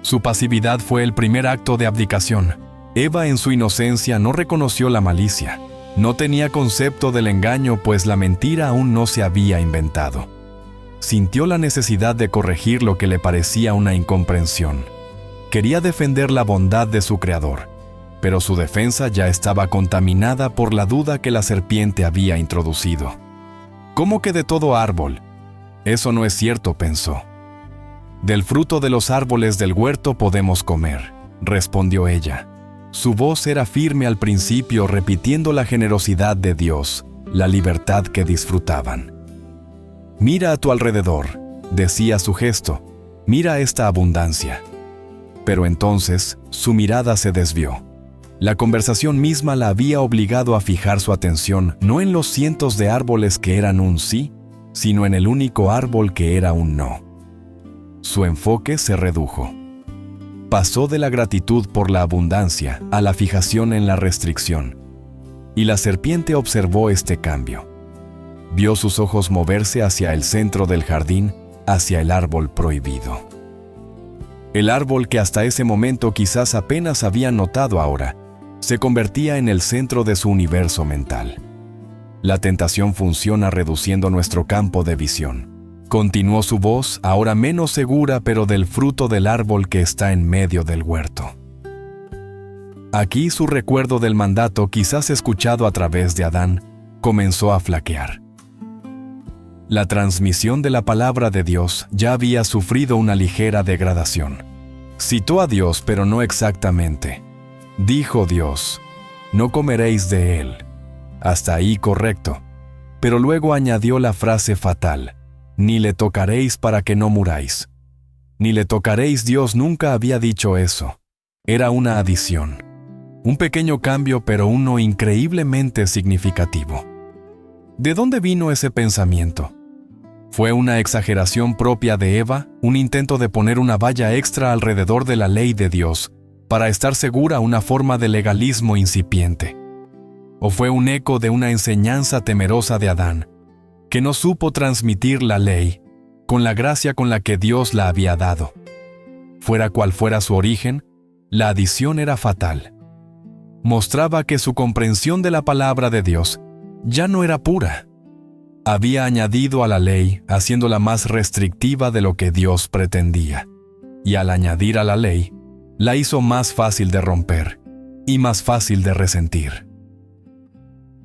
Su pasividad fue el primer acto de abdicación. Eva en su inocencia no reconoció la malicia. No tenía concepto del engaño, pues la mentira aún no se había inventado. Sintió la necesidad de corregir lo que le parecía una incomprensión. Quería defender la bondad de su Creador, pero su defensa ya estaba contaminada por la duda que la serpiente había introducido. ¿Cómo que de todo árbol? Eso no es cierto, pensó. Del fruto de los árboles del huerto podemos comer, respondió ella. Su voz era firme al principio, repitiendo la generosidad de Dios, la libertad que disfrutaban. Mira a tu alrededor, decía su gesto, mira esta abundancia. Pero entonces su mirada se desvió. La conversación misma la había obligado a fijar su atención no en los cientos de árboles que eran un sí, sino en el único árbol que era un no. Su enfoque se redujo. Pasó de la gratitud por la abundancia a la fijación en la restricción. Y la serpiente observó este cambio. Vio sus ojos moverse hacia el centro del jardín, hacia el árbol prohibido. El árbol que hasta ese momento quizás apenas había notado ahora, se convertía en el centro de su universo mental. La tentación funciona reduciendo nuestro campo de visión. Continuó su voz, ahora menos segura, pero del fruto del árbol que está en medio del huerto. Aquí su recuerdo del mandato, quizás escuchado a través de Adán, comenzó a flaquear. La transmisión de la palabra de Dios ya había sufrido una ligera degradación. Citó a Dios, pero no exactamente. Dijo Dios, no comeréis de él. Hasta ahí correcto. Pero luego añadió la frase fatal, ni le tocaréis para que no muráis. Ni le tocaréis, Dios nunca había dicho eso. Era una adición. Un pequeño cambio, pero uno increíblemente significativo. ¿De dónde vino ese pensamiento? ¿Fue una exageración propia de Eva, un intento de poner una valla extra alrededor de la ley de Dios, para estar segura, una forma de legalismo incipiente? ¿O fue un eco de una enseñanza temerosa de Adán, que no supo transmitir la ley con la gracia con la que Dios la había dado? Fuera cual fuera su origen, la adición era fatal. Mostraba que su comprensión de la palabra de Dios ya no era pura. Había añadido a la ley, haciéndola más restrictiva de lo que Dios pretendía. Y al añadir a la ley, la hizo más fácil de romper y más fácil de resentir.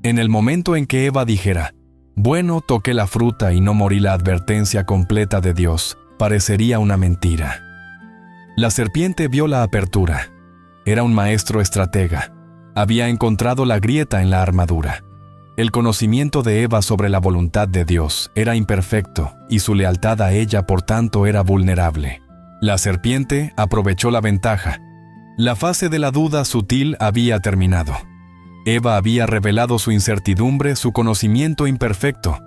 En el momento en que Eva dijera, bueno, toqué la fruta y no morí, la advertencia completa de Dios parecería una mentira. La serpiente vio la apertura. Era un maestro estratega. Había encontrado la grieta en la armadura. El conocimiento de Eva sobre la voluntad de Dios era imperfecto y su lealtad a ella, por tanto, era vulnerable. La serpiente aprovechó la ventaja. La fase de la duda sutil había terminado. Eva había revelado su incertidumbre, su conocimiento imperfecto.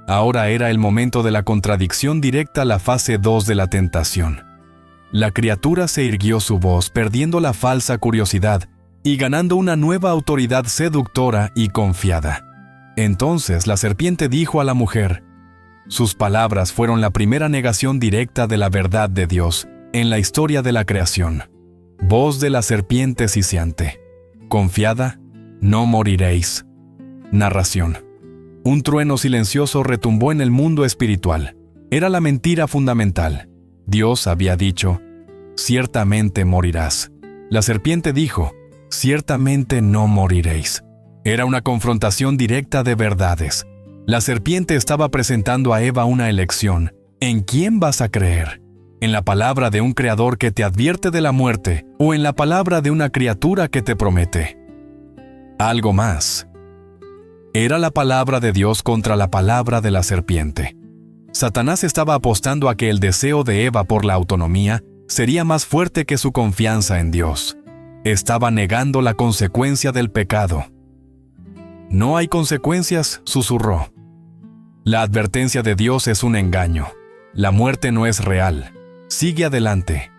Ahora era el momento de la contradicción directa, la fase 2 de la tentación. La criatura se irguió su voz, perdiendo la falsa curiosidad y ganando una nueva autoridad seductora y confiada. Entonces la serpiente dijo a la mujer, sus palabras fueron la primera negación directa de la verdad de Dios en la historia de la creación. Voz de la serpiente sisiante. Confiada, no moriréis. Narración. Un trueno silencioso retumbó en el mundo espiritual. Era la mentira fundamental. Dios había dicho, ciertamente morirás. La serpiente dijo, ciertamente no moriréis. Era una confrontación directa de verdades. La serpiente estaba presentando a Eva una elección. ¿En quién vas a creer? ¿En la palabra de un creador que te advierte de la muerte o en la palabra de una criatura que te promete algo más? Era la palabra de Dios contra la palabra de la serpiente. Satanás estaba apostando a que el deseo de Eva por la autonomía sería más fuerte que su confianza en Dios. Estaba negando la consecuencia del pecado. No hay consecuencias, susurró. La advertencia de Dios es un engaño. La muerte no es real. Sigue adelante.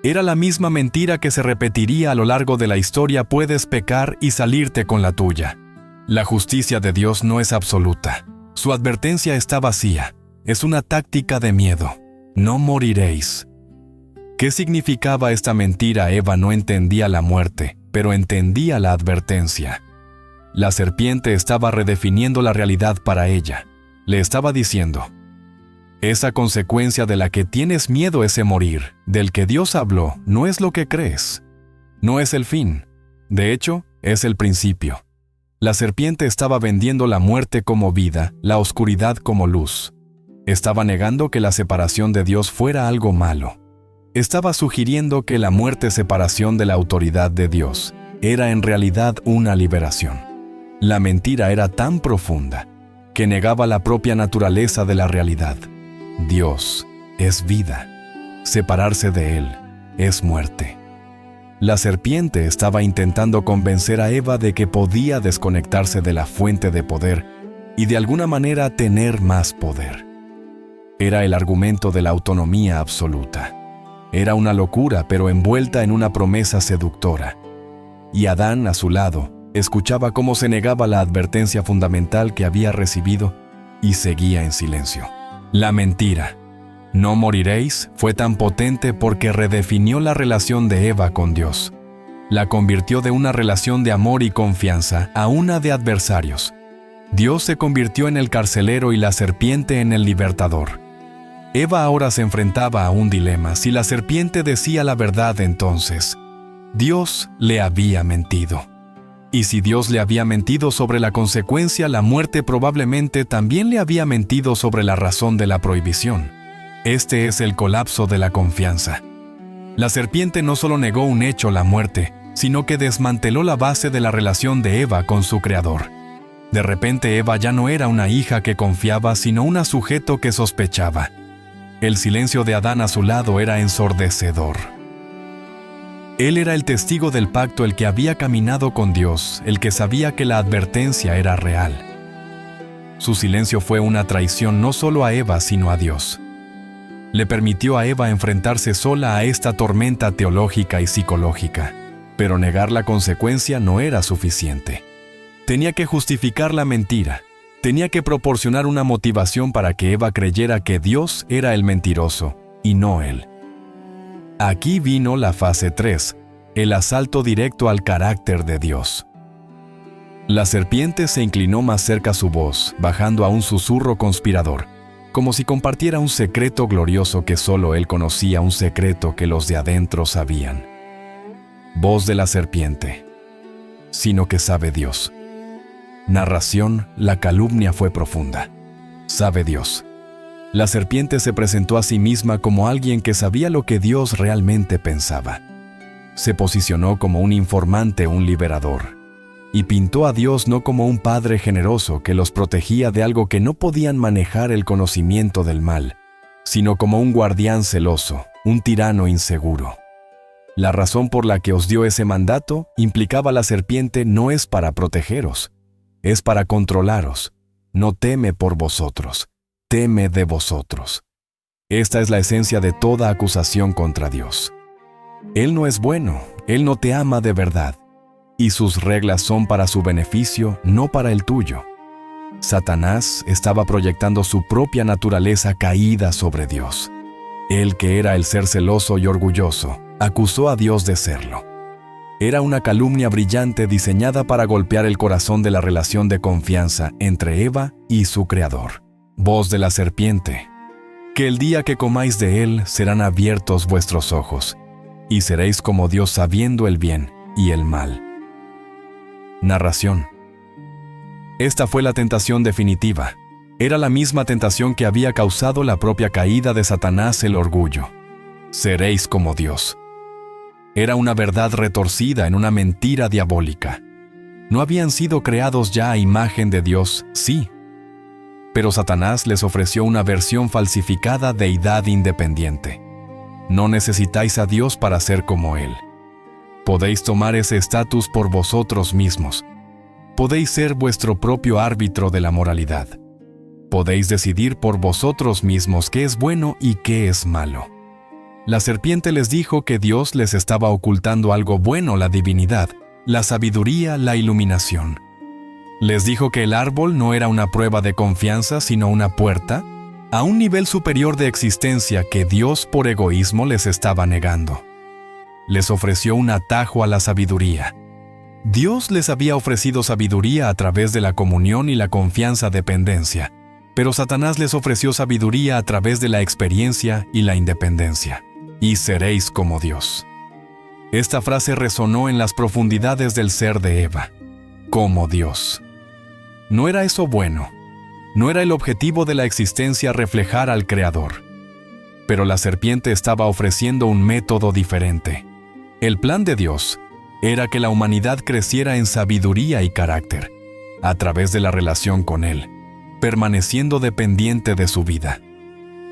Era la misma mentira que se repetiría a lo largo de la historia: puedes pecar y salirte con la tuya. La justicia de Dios no es absoluta. Su advertencia está vacía. Es una táctica de miedo. No moriréis. ¿Qué significaba esta mentira? Eva no entendía la muerte, pero entendía la advertencia. La serpiente estaba redefiniendo la realidad para ella. Le estaba diciendo: esa consecuencia de la que tienes miedo, ese morir, del que Dios habló, no es lo que crees. No es el fin. De hecho, es el principio. La serpiente estaba vendiendo la muerte como vida, la oscuridad como luz. Estaba negando que la separación de Dios fuera algo malo. Estaba sugiriendo que la muerte-separación de la autoridad de Dios era en realidad una liberación. La mentira era tan profunda que negaba la propia naturaleza de la realidad. Dios es vida. Separarse de Él es muerte. La serpiente estaba intentando convencer a Eva de que podía desconectarse de la fuente de poder y de alguna manera tener más poder. Era el argumento de la autonomía absoluta. Era una locura, pero envuelta en una promesa seductora. Y Adán, a su lado, escuchaba cómo se negaba la advertencia fundamental que había recibido y seguía en silencio. La mentira, no moriréis, fue tan potente porque redefinió la relación de Eva con Dios. La convirtió de una relación de amor y confianza a una de adversarios. Dios se convirtió en el carcelero y la serpiente en el libertador. Eva ahora se enfrentaba a un dilema. Si la serpiente decía la verdad, entonces Dios le había mentido. Y si Dios le había mentido sobre la consecuencia, la muerte, probablemente también le había mentido sobre la razón de la prohibición. Este es el colapso de la confianza. La serpiente no solo negó un hecho, la muerte, sino que desmanteló la base de la relación de Eva con su Creador. De repente Eva ya no era una hija que confiaba, sino un sujeto que sospechaba. El silencio de Adán a su lado era ensordecedor. Él era el testigo del pacto, el que había caminado con Dios, el que sabía que la advertencia era real. Su silencio fue una traición no solo a Eva, sino a Dios. Le permitió a Eva enfrentarse sola a esta tormenta teológica y psicológica, pero negar la consecuencia no era suficiente. Tenía que justificar la mentira. Tenía que proporcionar una motivación para que Eva creyera que Dios era el mentiroso y no él. Aquí vino la fase 3, el asalto directo al carácter de Dios. La serpiente se inclinó más cerca a su voz, bajando a un susurro conspirador, como si compartiera un secreto glorioso que solo él conocía, un secreto que los de adentro sabían. Voz de la serpiente, sino que sabe Dios. Narración: la calumnia fue profunda. Sabe Dios. La serpiente se presentó a sí misma como alguien que sabía lo que Dios realmente pensaba. Se posicionó como un informante, un liberador, y pintó a Dios no como un padre generoso que los protegía de algo que no podían manejar, el conocimiento del mal, sino como un guardián celoso, un tirano inseguro. La razón por la que os dio ese mandato, implicaba la serpiente, no es para protegeros, es para controlaros. No teme por vosotros, teme de vosotros. Esta es la esencia de toda acusación contra Dios. Él no es bueno, Él no te ama de verdad, y sus reglas son para su beneficio, no para el tuyo. Satanás estaba proyectando su propia naturaleza caída sobre Dios. Él, que era el ser celoso y orgulloso, acusó a Dios de serlo. Era una calumnia brillante diseñada para golpear el corazón de la relación de confianza entre Eva y su Creador. Voz de la serpiente, que el día que comáis de él serán abiertos vuestros ojos, y seréis como Dios, sabiendo el bien y el mal. Narración. Esta fue la tentación definitiva. Era la misma tentación que había causado la propia caída de Satanás, el orgullo. Seréis como Dios. Era una verdad retorcida en una mentira diabólica. ¿No habían sido creados ya a imagen de Dios? Sí. Pero Satanás les ofreció una versión falsificada, deidad independiente. No necesitáis a Dios para ser como Él. Podéis tomar ese estatus por vosotros mismos. Podéis ser vuestro propio árbitro de la moralidad. Podéis decidir por vosotros mismos qué es bueno y qué es malo. La serpiente les dijo que Dios les estaba ocultando algo bueno, la divinidad, la sabiduría, la iluminación. Les dijo que el árbol no era una prueba de confianza, sino una puerta a un nivel superior de existencia que Dios por egoísmo les estaba negando. Les ofreció un atajo a la sabiduría, Dios les había ofrecido sabiduría a través de la comunión y la confianza dependencia, pero Satanás les ofreció sabiduría a través de la experiencia y la independencia. Y seréis como Dios. Esta frase resonó en las profundidades del ser de Eva. Como Dios. ¿No era eso bueno? ¿No era el objetivo de la existencia reflejar al Creador? Pero la serpiente estaba ofreciendo un método diferente. El plan de Dios era que la humanidad creciera en sabiduría y carácter, a través de la relación con Él, permaneciendo dependiente de su vida.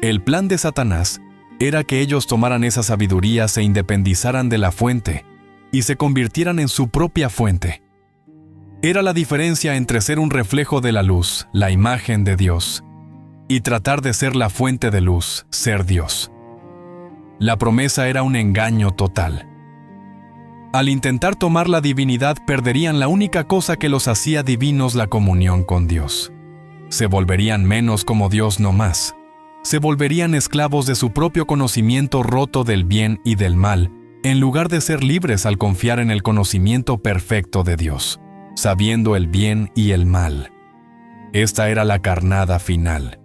El plan de Satanás era que ellos tomaran esa sabiduría, se independizaran de la fuente y se convirtieran en su propia fuente. Era la diferencia entre ser un reflejo de la luz, la imagen de Dios, y tratar de ser la fuente de luz, ser Dios. La promesa era un engaño total. Al intentar tomar la divinidad, perderían la única cosa que los hacía divinos, la comunión con Dios. Se volverían menos como Dios no más. Se volverían esclavos de su propio conocimiento roto del bien y del mal, en lugar de ser libres al confiar en el conocimiento perfecto de Dios, sabiendo el bien y el mal. Esta era la carnada final.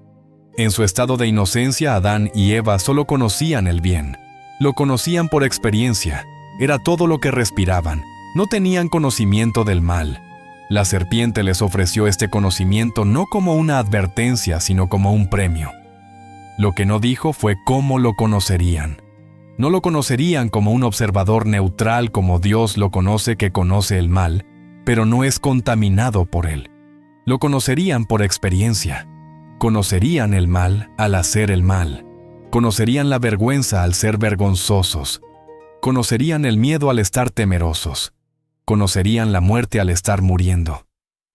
En su estado de inocencia, Adán y Eva solo conocían el bien. Lo conocían por experiencia. Era todo lo que respiraban. No tenían conocimiento del mal. La serpiente les ofreció este conocimiento no como una advertencia, sino como un premio. Lo que no dijo fue cómo lo conocerían. No lo conocerían como un observador neutral como Dios lo conoce, que conoce el mal, pero no es contaminado por él. Lo conocerían por experiencia. Conocerían el mal al hacer el mal. Conocerían la vergüenza al ser vergonzosos. Conocerían el miedo al estar temerosos. Conocerían la muerte al estar muriendo.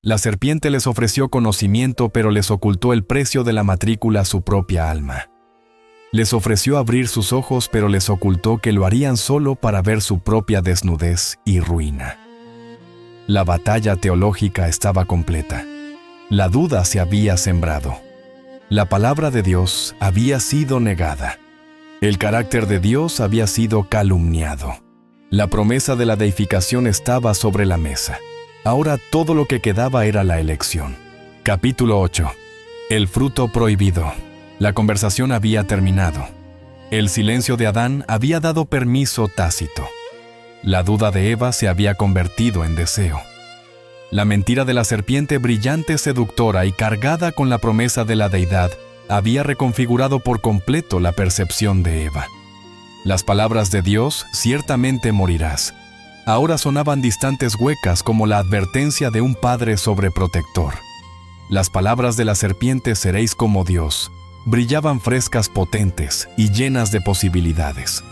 La serpiente les ofreció conocimiento, pero les ocultó el precio de la matrícula a su propia alma. Les ofreció abrir sus ojos, pero les ocultó que lo harían solo para ver su propia desnudez y ruina. La batalla teológica estaba completa. La duda se había sembrado. La palabra de Dios había sido negada. El carácter de Dios había sido calumniado. La promesa de la deificación estaba sobre la mesa. Ahora todo lo que quedaba era la elección. Capítulo 8. El fruto prohibido. La conversación había terminado. El silencio de Adán había dado permiso tácito. La duda de Eva se había convertido en deseo. La mentira de la serpiente, brillante, seductora y cargada con la promesa de la deidad, había reconfigurado por completo la percepción de Eva. Las palabras de Dios, ciertamente morirás, ahora sonaban distantes, huecas, como la advertencia de un padre sobreprotector. Las palabras de la serpiente, seréis como Dios, brillaban frescas, potentes y llenas de posibilidades.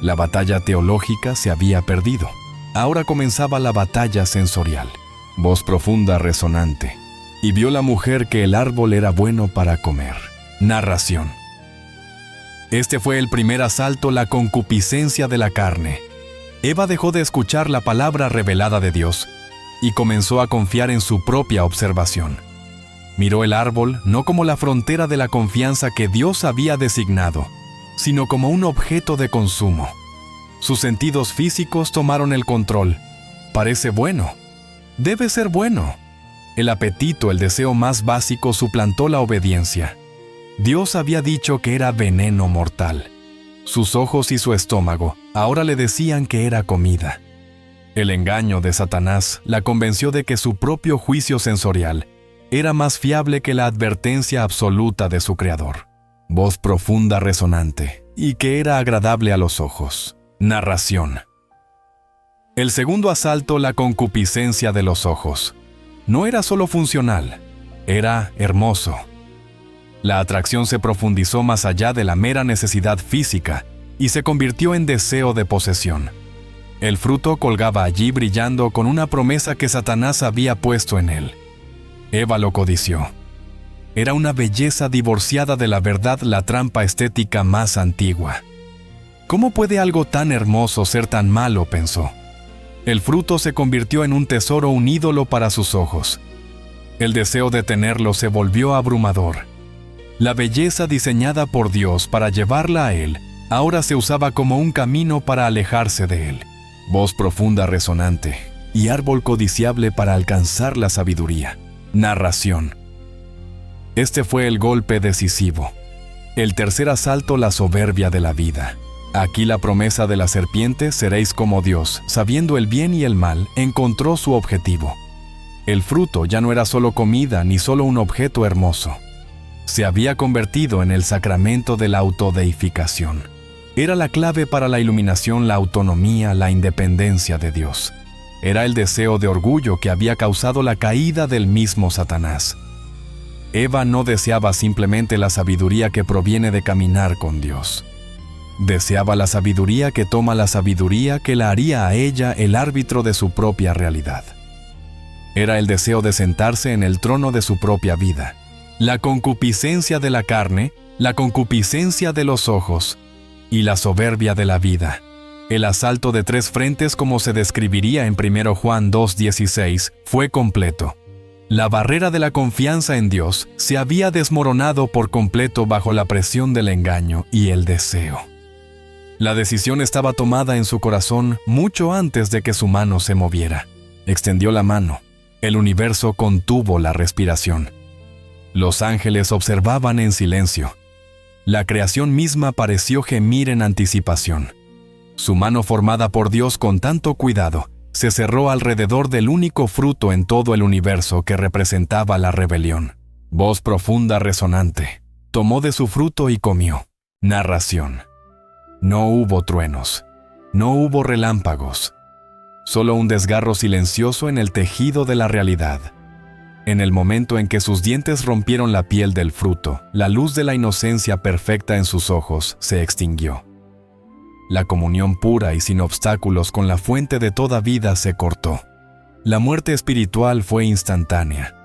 La batalla teológica se había perdido. Ahora comenzaba la batalla sensorial. Voz profunda, resonante. Y vio la mujer que el árbol era bueno para comer. Narración. Este fue el primer asalto, la concupiscencia de la carne. Eva dejó de escuchar la palabra revelada de Dios y comenzó a confiar en su propia observación. Miró el árbol no como la frontera de la confianza que Dios había designado, sino como un objeto de consumo. Sus sentidos físicos tomaron el control. Parece bueno. Debe ser bueno. El apetito, el deseo más básico, suplantó la obediencia. Dios había dicho que era veneno mortal. Sus ojos y su estómago ahora le decían que era comida. El engaño de Satanás la convenció de que su propio juicio sensorial era más fiable que la advertencia absoluta de su Creador. Voz profunda, resonante, y que era agradable a los ojos. Narración. El segundo asalto, la concupiscencia de los ojos. No era solo funcional, era hermoso. La atracción se profundizó más allá de la mera necesidad física y se convirtió en deseo de posesión. El fruto colgaba allí brillando con una promesa que Satanás había puesto en él. Eva lo codició. Era una belleza divorciada de la verdad, la trampa estética más antigua. ¿Cómo puede algo tan hermoso ser tan malo?, pensó. El fruto se convirtió en un tesoro, un ídolo para sus ojos. El deseo de tenerlo se volvió abrumador. La belleza diseñada por Dios para llevarla a Él, ahora se usaba como un camino para alejarse de Él. Voz profunda, resonante. y árbol codiciable para alcanzar la sabiduría. Narración. Este fue el golpe decisivo. El tercer asalto, la soberbia de la vida. Aquí la promesa de la serpiente, seréis como Dios, sabiendo el bien y el mal, encontró su objetivo. El fruto ya no era solo comida ni solo un objeto hermoso. Se había convertido en el sacramento de la autodeificación. Era la clave para la iluminación, la autonomía, la independencia de Dios. Era el deseo de orgullo que había causado la caída del mismo Satanás. Eva no deseaba simplemente la sabiduría que proviene de caminar con Dios. Deseaba la sabiduría que toma la sabiduría que la haría a ella el árbitro de su propia realidad. Era el deseo de sentarse en el trono de su propia vida. La concupiscencia de la carne, la concupiscencia de los ojos y la soberbia de la vida. El asalto de tres frentes, como se describiría en 1 Juan 2:16, fue completo. La barrera de la confianza en Dios se había desmoronado por completo bajo la presión del engaño y el deseo. La decisión estaba tomada en su corazón mucho antes de que su mano se moviera. Extendió la mano. El universo contuvo la respiración. Los ángeles observaban en silencio. La creación misma pareció gemir en anticipación. Su mano formada por Dios con tanto cuidado se cerró alrededor del único fruto en todo el universo que representaba la rebelión. Voz profunda resonante. Tomó de su fruto y comió. Narración. No hubo truenos. No hubo relámpagos. Solo un desgarro silencioso en el tejido de la realidad. En el momento en que sus dientes rompieron la piel del fruto, la luz de la inocencia perfecta en sus ojos se extinguió. La comunión pura y sin obstáculos con la fuente de toda vida se cortó. La muerte espiritual fue instantánea.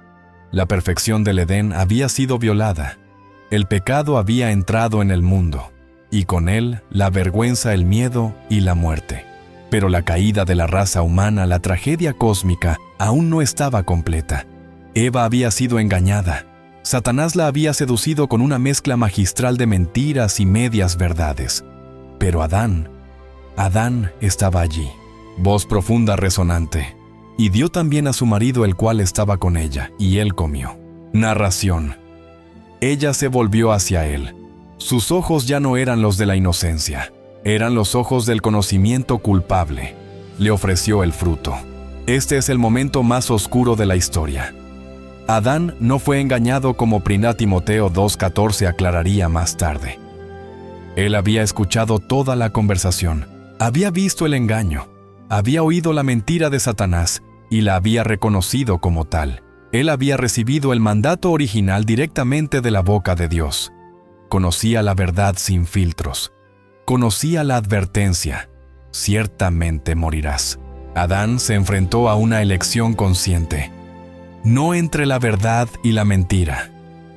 La perfección del Edén había sido violada. El pecado había entrado en el mundo, y con él la vergüenza, el miedo y la muerte. Pero la caída de la raza humana, la tragedia cósmica, aún no estaba completa. Eva había sido engañada. Satanás la había seducido con una mezcla magistral de mentiras y medias verdades. Pero Adán estaba allí. Voz profunda resonante. Y dio también a su marido, el cual estaba con ella, y él comió. Narración. Ella se volvió hacia él. Sus ojos ya no eran los de la inocencia. Eran los ojos del conocimiento culpable. Le ofreció el fruto. Este es el momento más oscuro de la historia. Adán no fue engañado, como 1 Timoteo 2:14 aclararía más tarde. Él había escuchado toda la conversación, había visto el engaño, había oído la mentira de Satanás y la había reconocido como tal. Él había recibido el mandato original directamente de la boca de Dios. Conocía la verdad sin filtros. Conocía la advertencia: ciertamente morirás. Adán se enfrentó a una elección consciente. No entre la verdad y la mentira.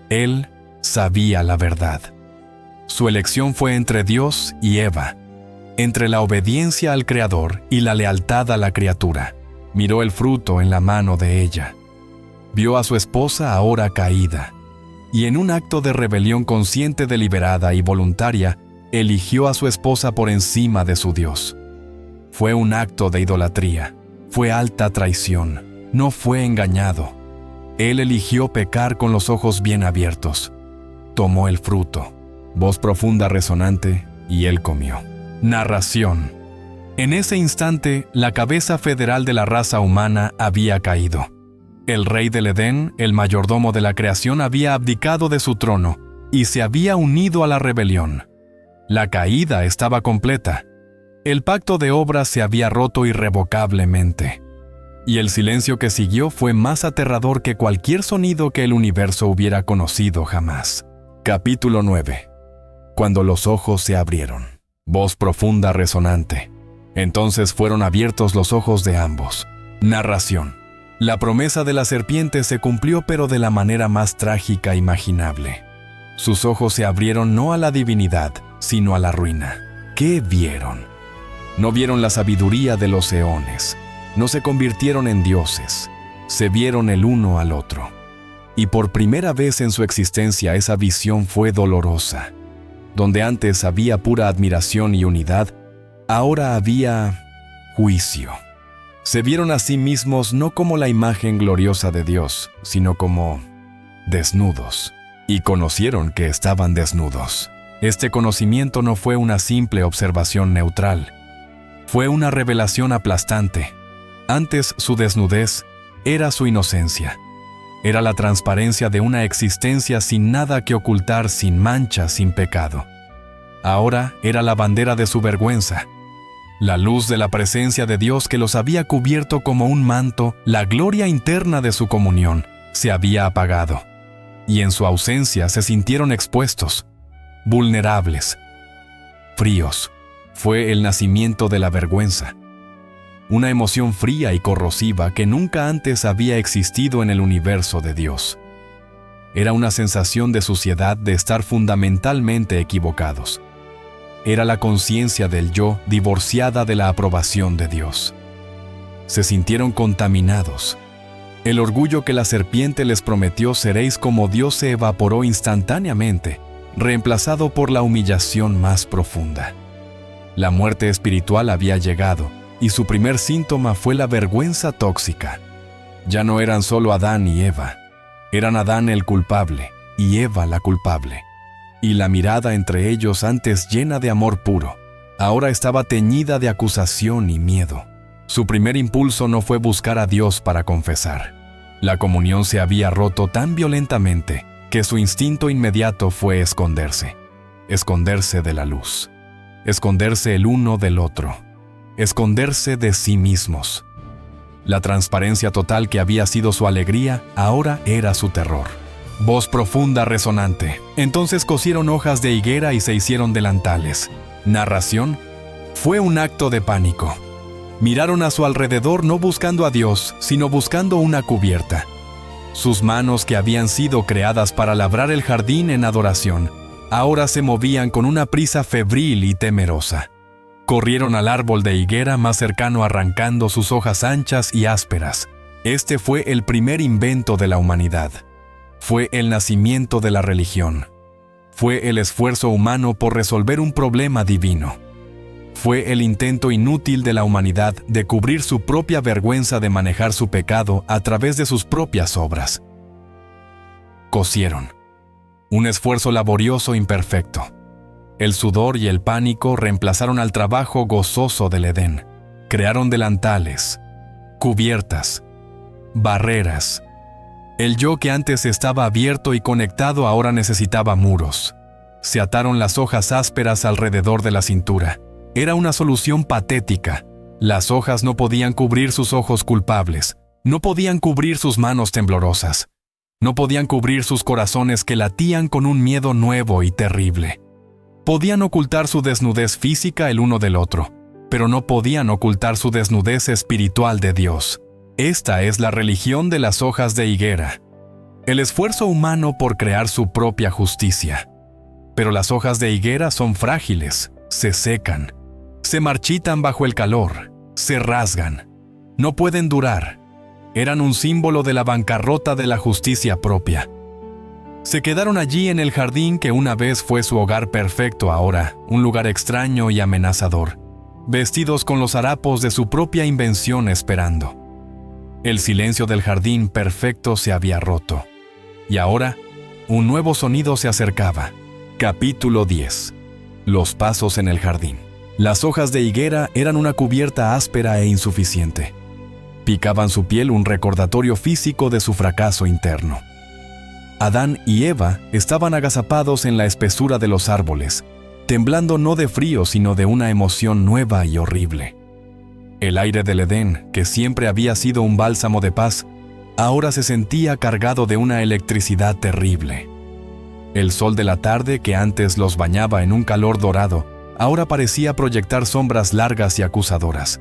Él sabía la verdad. Su elección fue entre Dios y Eva, entre la obediencia al Creador y la lealtad a la criatura. Miró el fruto en la mano de ella. Vio a su esposa ahora caída, y en un acto de rebelión consciente, deliberada y voluntaria, eligió a su esposa por encima de su Dios. Fue un acto de idolatría, fue alta traición, no fue engañado. Él eligió pecar con los ojos bien abiertos. Tomó el fruto. Voz profunda resonante, y él comió. Narración. En ese instante, la cabeza federal de la raza humana había caído. El rey del Edén, el mayordomo de la creación, había abdicado de su trono y se había unido a la rebelión. La caída estaba completa. El pacto de obras se había roto irrevocablemente. Y el silencio que siguió fue más aterrador que cualquier sonido que el universo hubiera conocido jamás. Capítulo 9. Cuando los ojos se abrieron. Voz profunda resonante. Entonces fueron abiertos los ojos de ambos. Narración. La promesa de la serpiente se cumplió, pero de la manera más trágica imaginable. Sus ojos se abrieron no a la divinidad, sino a la ruina. ¿Qué vieron? No vieron la sabiduría de los eones. No se convirtieron en dioses. Se vieron el uno al otro. Y por primera vez en su existencia esa visión fue dolorosa. Donde antes había pura admiración y unidad, ahora había juicio. Se vieron a sí mismos no como la imagen gloriosa de Dios, sino como desnudos, y conocieron que estaban desnudos. Este conocimiento no fue una simple observación neutral, fue una revelación aplastante. Antes su desnudez era su inocencia. Era la transparencia de una existencia sin nada que ocultar, sin mancha, sin pecado. Ahora era la bandera de su vergüenza. La luz de la presencia de Dios que los había cubierto como un manto, la gloria interna de su comunión, se había apagado. Y en su ausencia se sintieron expuestos, vulnerables, fríos. Fue el nacimiento de la vergüenza. Una emoción fría y corrosiva que nunca antes había existido en el universo de Dios. Era una sensación de suciedad de estar fundamentalmente equivocados. Era la conciencia del yo divorciada de la aprobación de Dios. Se sintieron contaminados. El orgullo que la serpiente les prometió seréis como Dios se evaporó instantáneamente, reemplazado por la humillación más profunda. La muerte espiritual había llegado, y su primer síntoma fue la vergüenza tóxica. Ya no eran solo Adán y Eva, eran Adán el culpable y Eva la culpable. Y la mirada entre ellos, antes llena de amor puro, ahora estaba teñida de acusación y miedo. Su primer impulso no fue buscar a Dios para confesar. La comunión se había roto tan violentamente que su instinto inmediato fue esconderse de la luz, esconderse el uno del otro, esconderse de sí mismos. La transparencia total que había sido su alegría, ahora era su terror. Voz profunda resonante. Entonces cosieron hojas de higuera y se hicieron delantales. Narración: fue un acto de pánico. Miraron a su alrededor no buscando a Dios, sino buscando una cubierta. Sus manos, que habían sido creadas para labrar el jardín en adoración, ahora se movían con una prisa febril y temerosa. Corrieron al árbol de higuera más cercano arrancando sus hojas anchas y ásperas. Este fue el primer invento de la humanidad. Fue el nacimiento de la religión. Fue el esfuerzo humano por resolver un problema divino. Fue el intento inútil de la humanidad de cubrir su propia vergüenza de manejar su pecado a través de sus propias obras. Cosieron. Un esfuerzo laborioso imperfecto. El sudor y el pánico reemplazaron al trabajo gozoso del Edén. Crearon delantales, cubiertas, barreras. El yo que antes estaba abierto y conectado ahora necesitaba muros. Se ataron las hojas ásperas alrededor de la cintura. Era una solución patética. Las hojas no podían cubrir sus ojos culpables, no podían cubrir sus manos temblorosas, no podían cubrir sus corazones que latían con un miedo nuevo y terrible. Podían ocultar su desnudez física el uno del otro, pero no podían ocultar su desnudez espiritual de Dios. Esta es la religión de las hojas de higuera. El esfuerzo humano por crear su propia justicia. Pero las hojas de higuera son frágiles, se secan, se marchitan bajo el calor, se rasgan, no pueden durar. Eran un símbolo de la bancarrota de la justicia propia. Se quedaron allí en el jardín que una vez fue su hogar perfecto, ahora un lugar extraño y amenazador, vestidos con los harapos de su propia invención esperando. El silencio del jardín perfecto se había roto, y ahora un nuevo sonido se acercaba. Capítulo 10. Los pasos en el jardín. Las hojas de higuera eran una cubierta áspera e insuficiente. Picaban su piel, un recordatorio físico de su fracaso interno. Adán y Eva estaban agazapados en la espesura de los árboles, temblando no de frío, sino de una emoción nueva y horrible. El aire del Edén, que siempre había sido un bálsamo de paz, ahora se sentía cargado de una electricidad terrible. El sol de la tarde, que antes los bañaba en un calor dorado, ahora parecía proyectar sombras largas y acusadoras.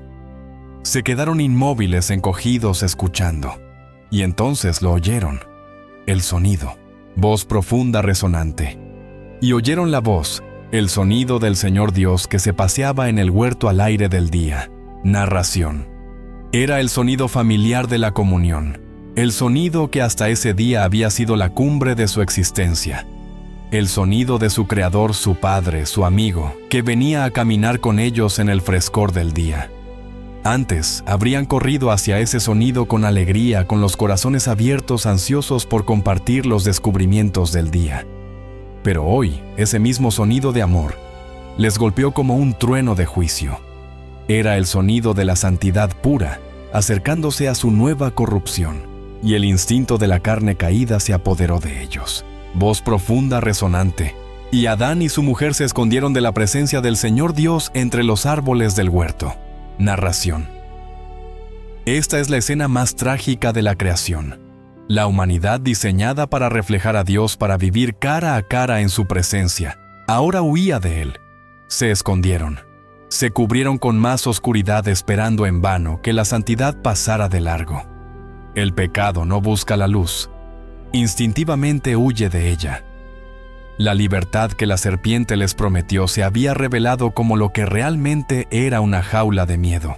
Se quedaron inmóviles, encogidos, escuchando. Y entonces lo oyeron. El sonido, voz profunda resonante. Y oyeron la voz, el sonido del Señor Dios que se paseaba en el huerto al aire del día. Narración. Era el sonido familiar de la comunión, el sonido que hasta ese día había sido la cumbre de su existencia. El sonido de su Creador, su Padre, su amigo, que venía a caminar con ellos en el frescor del día. Antes, habrían corrido hacia ese sonido con alegría, con los corazones abiertos, ansiosos por compartir los descubrimientos del día. Pero hoy, ese mismo sonido de amor les golpeó como un trueno de juicio. Era el sonido de la santidad pura, acercándose a su nueva corrupción, y el instinto de la carne caída se apoderó de ellos. Voz profunda, resonante, y Adán y su mujer se escondieron de la presencia del Señor Dios entre los árboles del huerto. Narración. Esta es la escena más trágica de la creación. La humanidad diseñada para reflejar a Dios, para vivir cara a cara en su presencia, ahora huía de Él. Se escondieron. Se cubrieron con más oscuridad esperando en vano que la santidad pasara de largo. El pecado no busca la luz. Instintivamente huye de ella. La libertad que la serpiente les prometió se había revelado como lo que realmente era una jaula de miedo.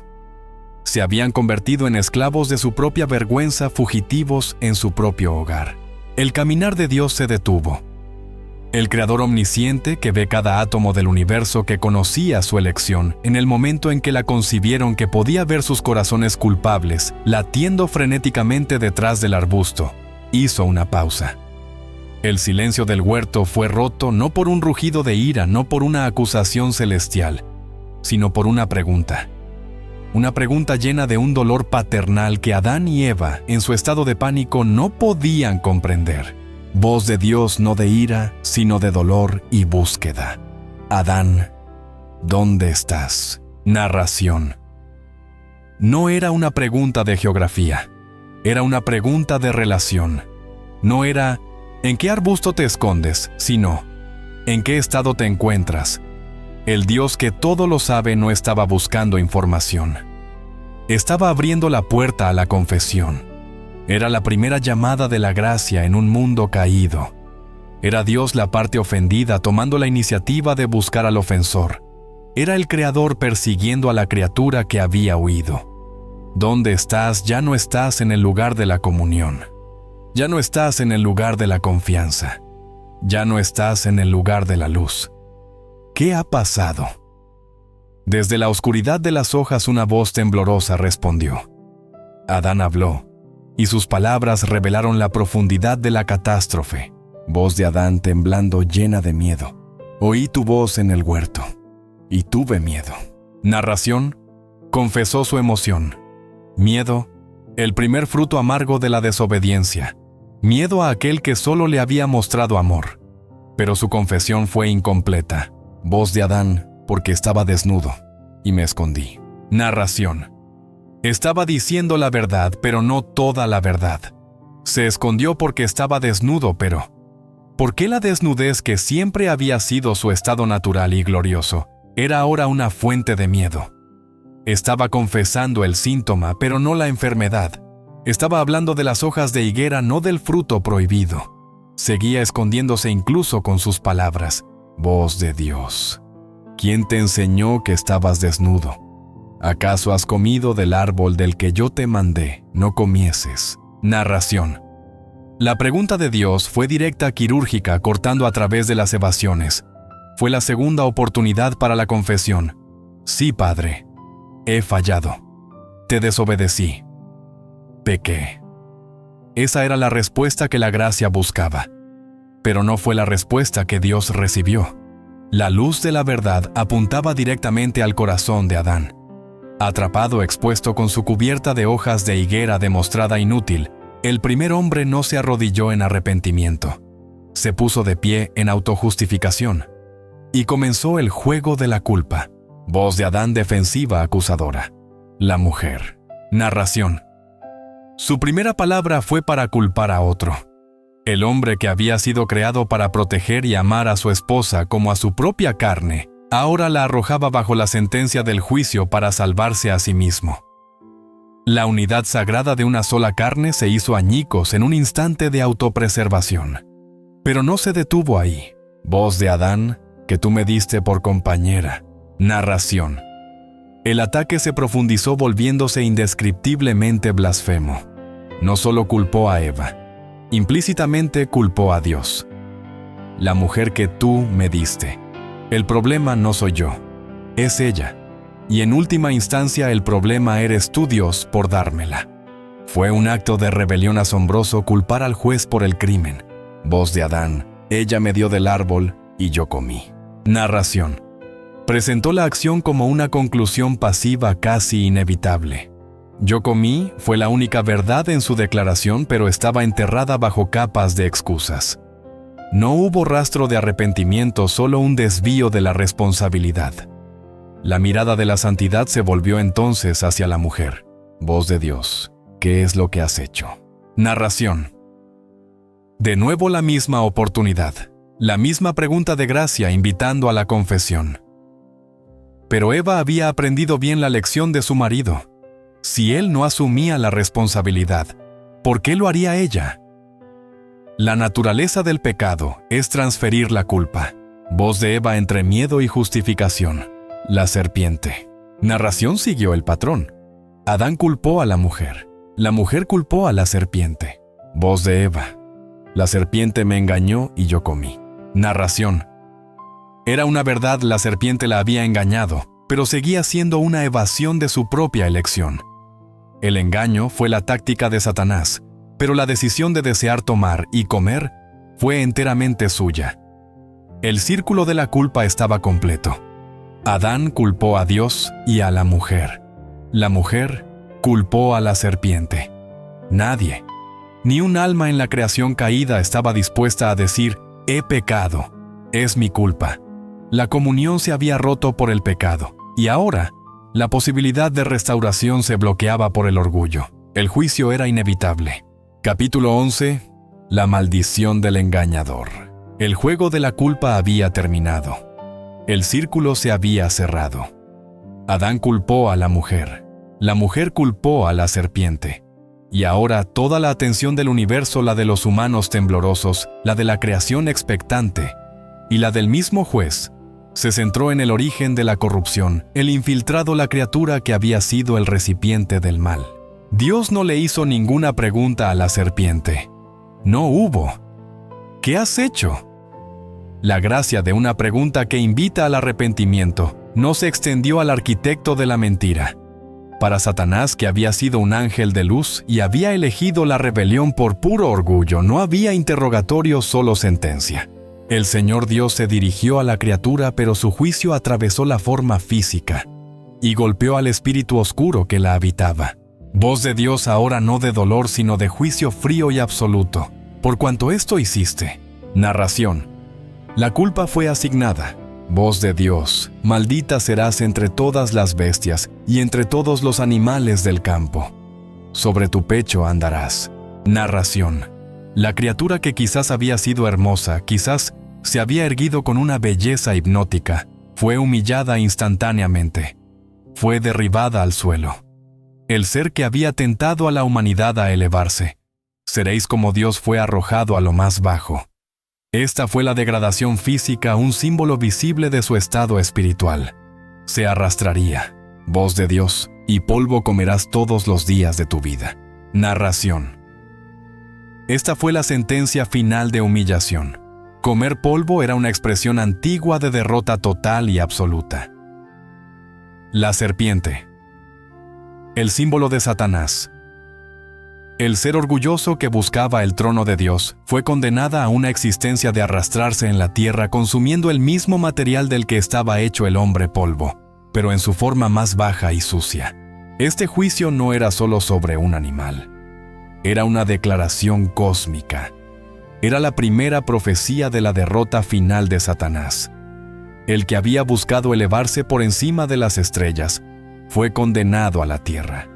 Se habían convertido en esclavos de su propia vergüenza, fugitivos en su propio hogar. El caminar de Dios se detuvo. El Creador omnisciente, que ve cada átomo del universo, que conocía su elección, en el momento en que la concibieron, que podía ver sus corazones culpables, latiendo frenéticamente detrás del arbusto, hizo una pausa. El silencio del huerto fue roto no por un rugido de ira, no por una acusación celestial, sino por una pregunta. Una pregunta llena de un dolor paternal que Adán y Eva, en su estado de pánico, no podían comprender. Voz de Dios no de ira, sino de dolor y búsqueda. Adán, ¿dónde estás? Narración. No era una pregunta de geografía, era una pregunta de relación. No era ¿en qué arbusto te escondes?, sino ¿en qué estado te encuentras? El Dios que todo lo sabe no estaba buscando información. Estaba abriendo la puerta a la confesión. Era la primera llamada de la gracia en un mundo caído. Era Dios la parte ofendida tomando la iniciativa de buscar al ofensor. Era el Creador persiguiendo a la criatura que había huido. ¿Dónde estás? Ya no estás en el lugar de la comunión. Ya no estás en el lugar de la confianza. Ya no estás en el lugar de la luz. ¿Qué ha pasado? Desde la oscuridad de las hojas una voz temblorosa respondió. Adán habló, y sus palabras revelaron la profundidad de la catástrofe. Voz de Adán temblando, llena de miedo. Oí tu voz en el huerto, y tuve miedo. Narración. Confesó su emoción. Miedo, el primer fruto amargo de la desobediencia. Miedo a aquel que solo le había mostrado amor. Pero su confesión fue incompleta. Voz de Adán, porque estaba desnudo, y me escondí. Narración. Estaba diciendo la verdad, pero no toda la verdad. Se escondió porque estaba desnudo, pero ¿por qué la desnudez, que siempre había sido su estado natural y glorioso, era ahora una fuente de miedo? Estaba confesando el síntoma, pero no la enfermedad. Estaba hablando de las hojas de higuera, no del fruto prohibido. Seguía escondiéndose incluso con sus palabras. Voz de Dios. ¿Quién te enseñó que estabas desnudo? ¿Acaso has comido del árbol del que yo te mandé no comieses? Narración. La pregunta de Dios fue directa, quirúrgica, cortando a través de las evasiones. Fue la segunda oportunidad para la confesión. Sí, Padre. He fallado. Te desobedecí. Pequé. Esa era la respuesta que la gracia buscaba. Pero no fue la respuesta que Dios recibió. La luz de la verdad apuntaba directamente al corazón de Adán. Atrapado, expuesto con su cubierta de hojas de higuera demostrada inútil, el primer hombre no se arrodilló en arrepentimiento. Se puso de pie en autojustificación. Y comenzó el juego de la culpa. Voz de Adán defensiva acusadora. La mujer. Narración. Su primera palabra fue para culpar a otro. El hombre, que había sido creado para proteger y amar a su esposa como a su propia carne, ahora la arrojaba bajo la sentencia del juicio para salvarse a sí mismo. La unidad sagrada de una sola carne se hizo añicos en un instante de autopreservación. Pero no se detuvo ahí. Voz de Adán, que tú me diste por compañera. Narración. El ataque se profundizó, volviéndose indescriptiblemente blasfemo. No solo culpó a Eva, implícitamente culpó a Dios. La mujer que tú me diste. El problema no soy yo, es ella. y en última instancia el problema eres tú, Dios, por dármela. Fue un acto de rebelión asombroso culpar al juez por el crimen. Voz de Adán: ella me dio del árbol y yo comí. Narración. Presentó la acción como una conclusión pasiva casi inevitable. Yo comí fue la única verdad en su declaración, pero estaba enterrada bajo capas de excusas. No hubo rastro de arrepentimiento, solo un desvío de la responsabilidad. La mirada de la santidad se volvió entonces hacia la mujer. Voz de Dios: ¿qué es lo que has hecho? Narración. De nuevo la misma oportunidad, la misma pregunta de gracia invitando a la confesión. Pero Eva había aprendido bien la lección de su marido. Si él no asumía la responsabilidad, ¿por qué lo haría ella? La naturaleza del pecado es transferir la culpa. Voz de Eva entre miedo y justificación. La serpiente. Narración siguió el patrón. Adán culpó a la mujer culpó a la serpiente. Voz de Eva: la serpiente me engañó y yo comí. Narración. Era una verdad, la serpiente la había engañado, pero seguía siendo una evasión de su propia elección. El engaño fue la táctica de Satanás, pero la decisión de desear tomar y comer fue enteramente suya. El círculo de la culpa estaba completo. Adán culpó a Dios y a la mujer. La mujer culpó a la serpiente. Nadie, ni un alma en la creación caída estaba dispuesta a decir: he pecado, es mi culpa. La comunión se había roto por el pecado, y ahora la posibilidad de restauración se bloqueaba por el orgullo. El juicio era inevitable. Capítulo 11. La maldición del engañador. El juego de la culpa había terminado. El círculo se había cerrado. Adán culpó a la mujer culpó a la serpiente. Y ahora toda la atención del universo, la de los humanos temblorosos, la de la creación expectante, y la del mismo juez, se centró en el origen de la corrupción, el infiltrado, la criatura que había sido el recipiente del mal. Dios no le hizo ninguna pregunta a la serpiente. No hubo. ¿Qué has hecho? La gracia de una pregunta que invita al arrepentimiento no se extendió al arquitecto de la mentira. Para Satanás, que había sido un ángel de luz y había elegido la rebelión por puro orgullo, no había interrogatorio, solo sentencia. El Señor Dios se dirigió a la criatura, pero su juicio atravesó la forma física y golpeó al espíritu oscuro que la habitaba. Voz de Dios ahora no de dolor, sino de juicio frío y absoluto. Por cuanto esto hiciste. Narración. La culpa fue asignada. Voz de Dios: maldita serás entre todas las bestias y entre todos los animales del campo. Sobre tu pecho andarás. Narración. La criatura que quizás había sido hermosa, quizás se había erguido con una belleza hipnótica, fue humillada instantáneamente. Fue derribada al suelo. El ser que había tentado a la humanidad a elevarse. Seréis como Dios, fue arrojado a lo más bajo. Esta fue la degradación física, un símbolo visible de su estado espiritual. Se arrastraría. Voz de Dios: y polvo comerás todos los días de tu vida. Narración. Esta fue la sentencia final de humillación. Comer polvo era una expresión antigua de derrota total y absoluta. La serpiente. El símbolo de Satanás. El ser orgulloso que buscaba el trono de Dios fue condenada a una existencia de arrastrarse en la tierra, consumiendo el mismo material del que estaba hecho el hombre, polvo, pero en su forma más baja y sucia. Este juicio no era solo sobre un animal. Era una declaración cósmica. Era la primera profecía de la derrota final de Satanás. El que había buscado elevarse por encima de las estrellas fue condenado a la tierra.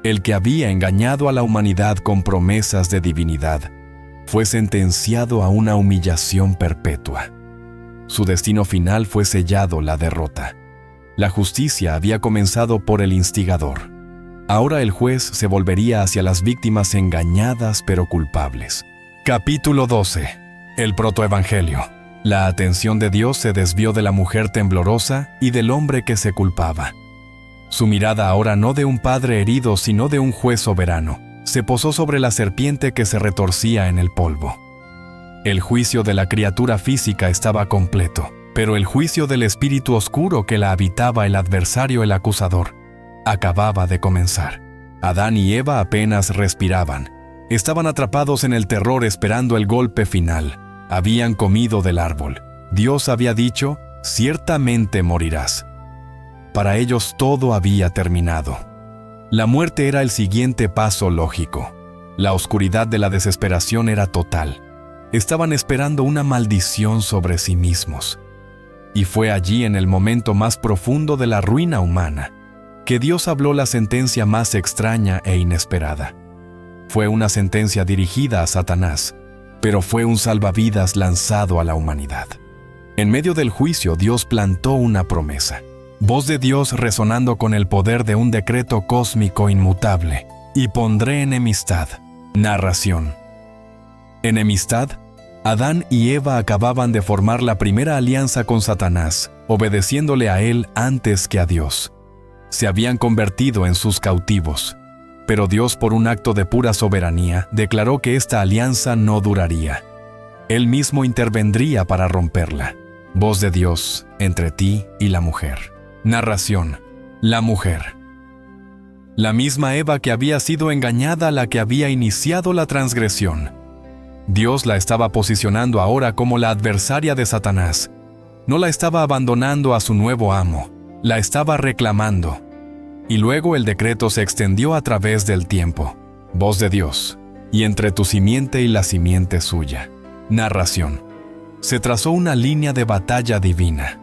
El que había engañado a la humanidad con promesas de divinidad fue sentenciado a una humillación perpetua. Su destino final fue sellado, la derrota. La justicia había comenzado por el instigador. Ahora el juez se volvería hacia las víctimas engañadas pero culpables. Capítulo 12. El protoevangelio. La atención de Dios se desvió de la mujer temblorosa y del hombre que se culpaba. Su mirada ahora no de un padre herido, sino de un juez soberano, se posó sobre la serpiente que se retorcía en el polvo. El juicio de la criatura física estaba completo. Pero el juicio del espíritu oscuro que la habitaba, el adversario, el acusador, acababa de comenzar. Adán y Eva apenas respiraban. Estaban atrapados en el terror esperando el golpe final. Habían comido del árbol. Dios había dicho, ciertamente morirás. Para ellos todo había terminado. La muerte era el siguiente paso lógico. La oscuridad de la desesperación era total. Estaban esperando una maldición sobre sí mismos. Y fue allí, en el momento más profundo de la ruina humana, que Dios habló la sentencia más extraña e inesperada. Fue una sentencia dirigida a Satanás, pero fue un salvavidas lanzado a la humanidad. En medio del juicio, Dios plantó una promesa. Voz de Dios resonando con el poder de un decreto cósmico inmutable. Y pondré enemistad. Narración. Enemistad. Adán y Eva acababan de formar la primera alianza con Satanás, obedeciéndole a él antes que a Dios. Se habían convertido en sus cautivos. Pero Dios, por un acto de pura soberanía, declaró que esta alianza no duraría. Él mismo intervendría para romperla. Voz de Dios entre ti y la mujer. Narración. La mujer. La misma Eva que había sido engañada, la que había iniciado la transgresión. Dios la estaba posicionando ahora como la adversaria de Satanás. No la estaba abandonando a su nuevo amo, la estaba reclamando. Y luego el decreto se extendió a través del tiempo. Voz de Dios. Y entre tu simiente y la simiente suya. Narración. Se trazó una línea de batalla divina.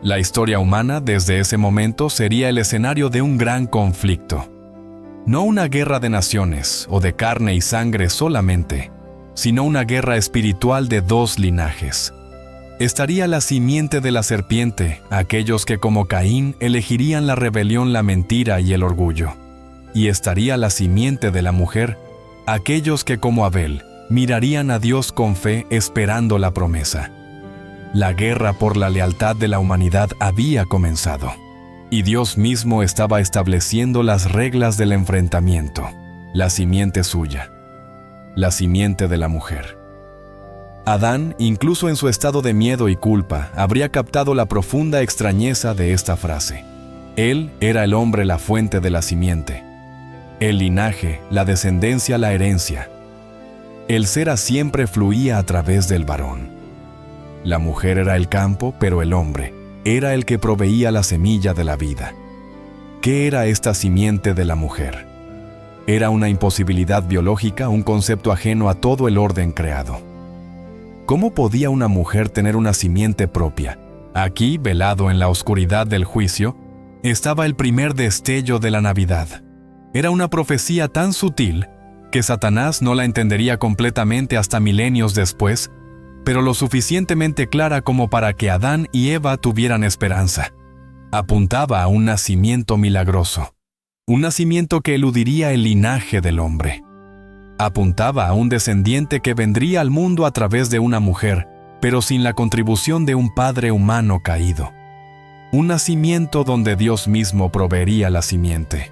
La historia humana desde ese momento sería el escenario de un gran conflicto. No una guerra de naciones o de carne y sangre solamente, sino una guerra espiritual de dos linajes. Estaría la simiente de la serpiente, aquellos que como Caín elegirían la rebelión, la mentira y el orgullo. Y estaría la simiente de la mujer, aquellos que como Abel mirarían a Dios con fe esperando la promesa. La guerra por la lealtad de la humanidad había comenzado, y Dios mismo estaba estableciendo las reglas del enfrentamiento. La simiente suya. La simiente de la mujer. Adán, incluso en su estado de miedo y culpa, habría captado la profunda extrañeza de esta frase. Él era el hombre, la fuente de la simiente. El linaje, la descendencia, la herencia. El ser siempre fluía a través del varón. La mujer era el campo, pero el hombre era el que proveía la semilla de la vida. ¿Qué era esta simiente de la mujer? Era una imposibilidad biológica, un concepto ajeno a todo el orden creado. ¿Cómo podía una mujer tener una simiente propia? Aquí, velado en la oscuridad del juicio, estaba el primer destello de la Navidad. Era una profecía tan sutil que Satanás no la entendería completamente hasta milenios después, pero lo suficientemente clara como para que Adán y Eva tuvieran esperanza. Apuntaba a un nacimiento milagroso. Un nacimiento que eludiría el linaje del hombre. Apuntaba a un descendiente que vendría al mundo a través de una mujer, pero sin la contribución de un padre humano caído. Un nacimiento donde Dios mismo proveería la simiente.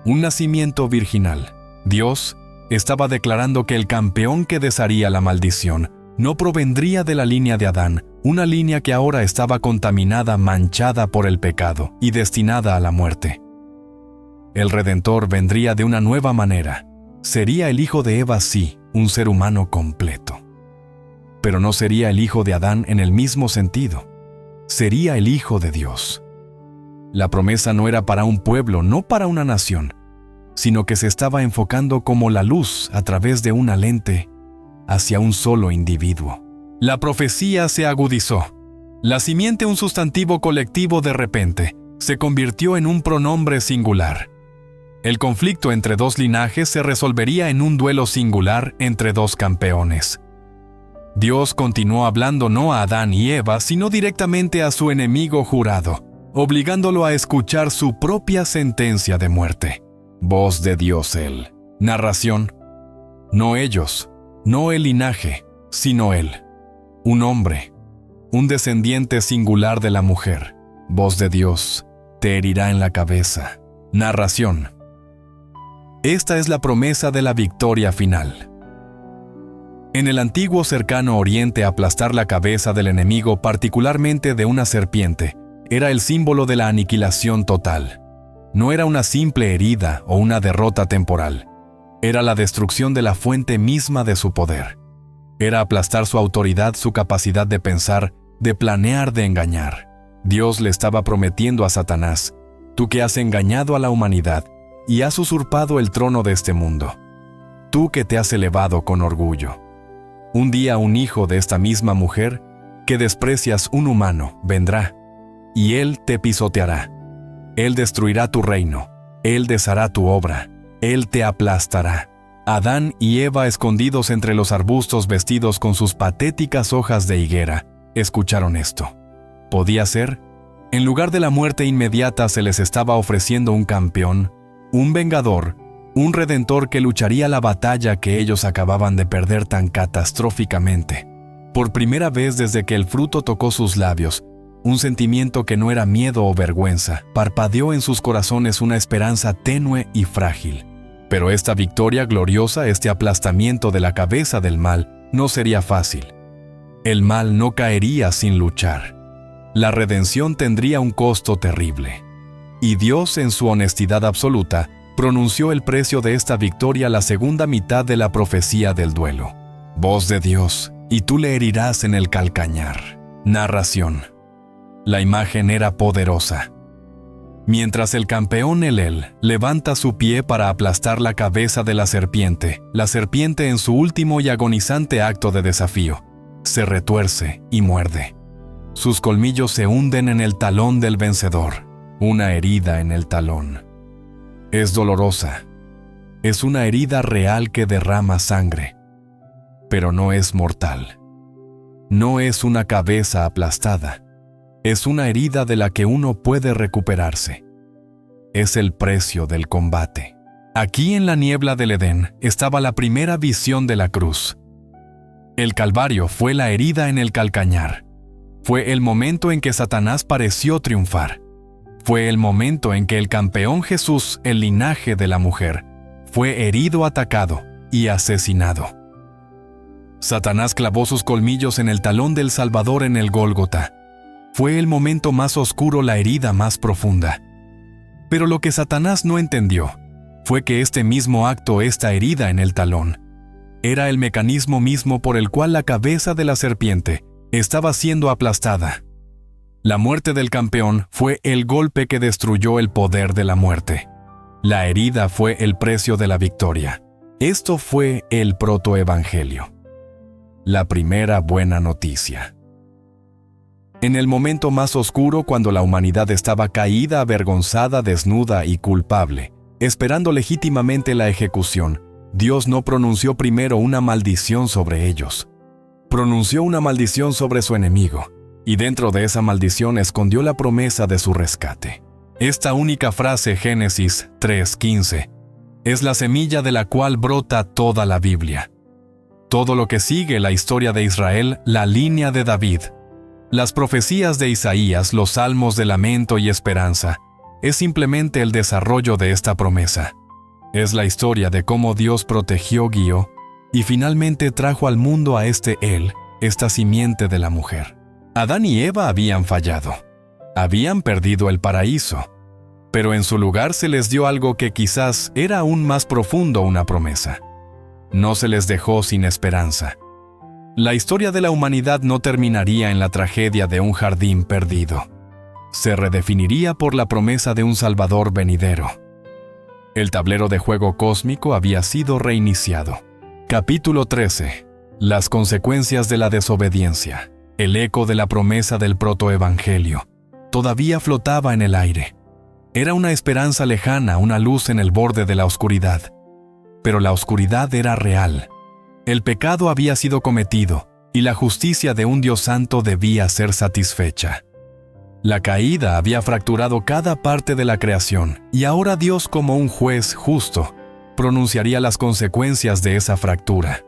Un nacimiento virginal. Dios estaba declarando que el campeón que desharía la maldición no provendría de la línea de Adán, una línea que ahora estaba contaminada, manchada por el pecado y destinada a la muerte. El Redentor vendría de una nueva manera. Sería el hijo de Eva, sí, un ser humano completo. Pero no sería el hijo de Adán en el mismo sentido. Sería el hijo de Dios. La promesa no era para un pueblo, no para una nación, sino que se estaba enfocando como la luz a través de una lente hacia un solo individuo. La profecía se agudizó. La simiente, un sustantivo colectivo, de repente se convirtió en un pronombre singular. El conflicto entre dos linajes se resolvería en un duelo singular entre dos campeones. Dios continuó hablando no a Adán y Eva, sino directamente a su enemigo jurado, obligándolo a escuchar su propia sentencia de muerte. Voz de Dios él. Narración. No ellos, no el linaje, sino él. Un hombre, un descendiente singular de la mujer. Voz de Dios, te herirá en la cabeza. Narración. Esta es la promesa de la victoria final. En el antiguo cercano Oriente, aplastar la cabeza del enemigo, particularmente de una serpiente, era el símbolo de la aniquilación total. No era una simple herida o una derrota temporal. Era la destrucción de la fuente misma de su poder. Era aplastar su autoridad, su capacidad de pensar, de planear, de engañar. Dios le estaba prometiendo a Satanás: tú que has engañado a la humanidad y has usurpado el trono de este mundo, tú que te has elevado con orgullo. Un día un hijo de esta misma mujer, que desprecias un humano, vendrá, y él te pisoteará. Él destruirá tu reino, él deshará tu obra, él te aplastará. Adán y Eva, escondidos entre los arbustos vestidos con sus patéticas hojas de higuera, escucharon esto. ¿Podía ser? En lugar de la muerte inmediata se les estaba ofreciendo un campeón, un vengador, un redentor que lucharía la batalla que ellos acababan de perder tan catastróficamente. Por primera vez desde que el fruto tocó sus labios, un sentimiento que no era miedo o vergüenza, parpadeó en sus corazones una esperanza tenue y frágil. Pero esta victoria gloriosa, este aplastamiento de la cabeza del mal, no sería fácil. El mal no caería sin luchar. La redención tendría un costo terrible. Y Dios, en su honestidad absoluta, pronunció el precio de esta victoria la segunda mitad de la profecía del duelo. Voz de Dios, y tú le herirás en el calcañar. Narración. La imagen era poderosa. Mientras el campeón Elel levanta su pie para aplastar la cabeza de la serpiente en su último y agonizante acto de desafío, se retuerce y muerde. Sus colmillos se hunden en el talón del vencedor, una herida en el talón. Es dolorosa. Es una herida real que derrama sangre, pero no es mortal. No es una cabeza aplastada. Es una herida de la que uno puede recuperarse. Es el precio del combate. Aquí en la niebla del Edén estaba la primera visión de la cruz. El Calvario fue la herida en el calcañar. Fue el momento en que Satanás pareció triunfar. Fue el momento en que el campeón Jesús, el linaje de la mujer, fue herido, atacado y asesinado. Satanás clavó sus colmillos en el talón del Salvador en el Gólgota. Fue el momento más oscuro, la herida más profunda. Pero lo que Satanás no entendió fue que este mismo acto, esta herida en el talón, era el mecanismo mismo por el cual la cabeza de la serpiente estaba siendo aplastada. La muerte del campeón fue el golpe que destruyó el poder de la muerte. La herida fue el precio de la victoria. Esto fue el protoevangelio. La primera buena noticia. En el momento más oscuro, cuando la humanidad estaba caída, avergonzada, desnuda y culpable, esperando legítimamente la ejecución, Dios no pronunció primero una maldición sobre ellos. Pronunció una maldición sobre su enemigo, y dentro de esa maldición escondió la promesa de su rescate. Esta única frase, Génesis 3:15, es la semilla de la cual brota toda la Biblia. Todo lo que sigue la historia de Israel, la línea de David, las profecías de Isaías, los salmos de lamento y esperanza, es simplemente el desarrollo de esta promesa. Es la historia de cómo Dios protegió, guió y finalmente trajo al mundo a Él, esta simiente de la mujer. Adán y Eva habían fallado. Habían perdido el paraíso. Pero en su lugar se les dio algo que quizás era aún más profundo, una promesa. No se les dejó sin esperanza. La historia de la humanidad no terminaría en la tragedia de un jardín perdido. Se redefiniría por la promesa de un Salvador venidero. El tablero de juego cósmico había sido reiniciado. Capítulo 13. Las consecuencias de la desobediencia. El eco de la promesa del protoevangelio todavía flotaba en el aire. Era una esperanza lejana, una luz en el borde de la oscuridad. Pero la oscuridad era real. El pecado había sido cometido y la justicia de un Dios santo debía ser satisfecha. La caída había fracturado cada parte de la creación y ahora Dios, como un juez justo, pronunciaría las consecuencias de esa fractura.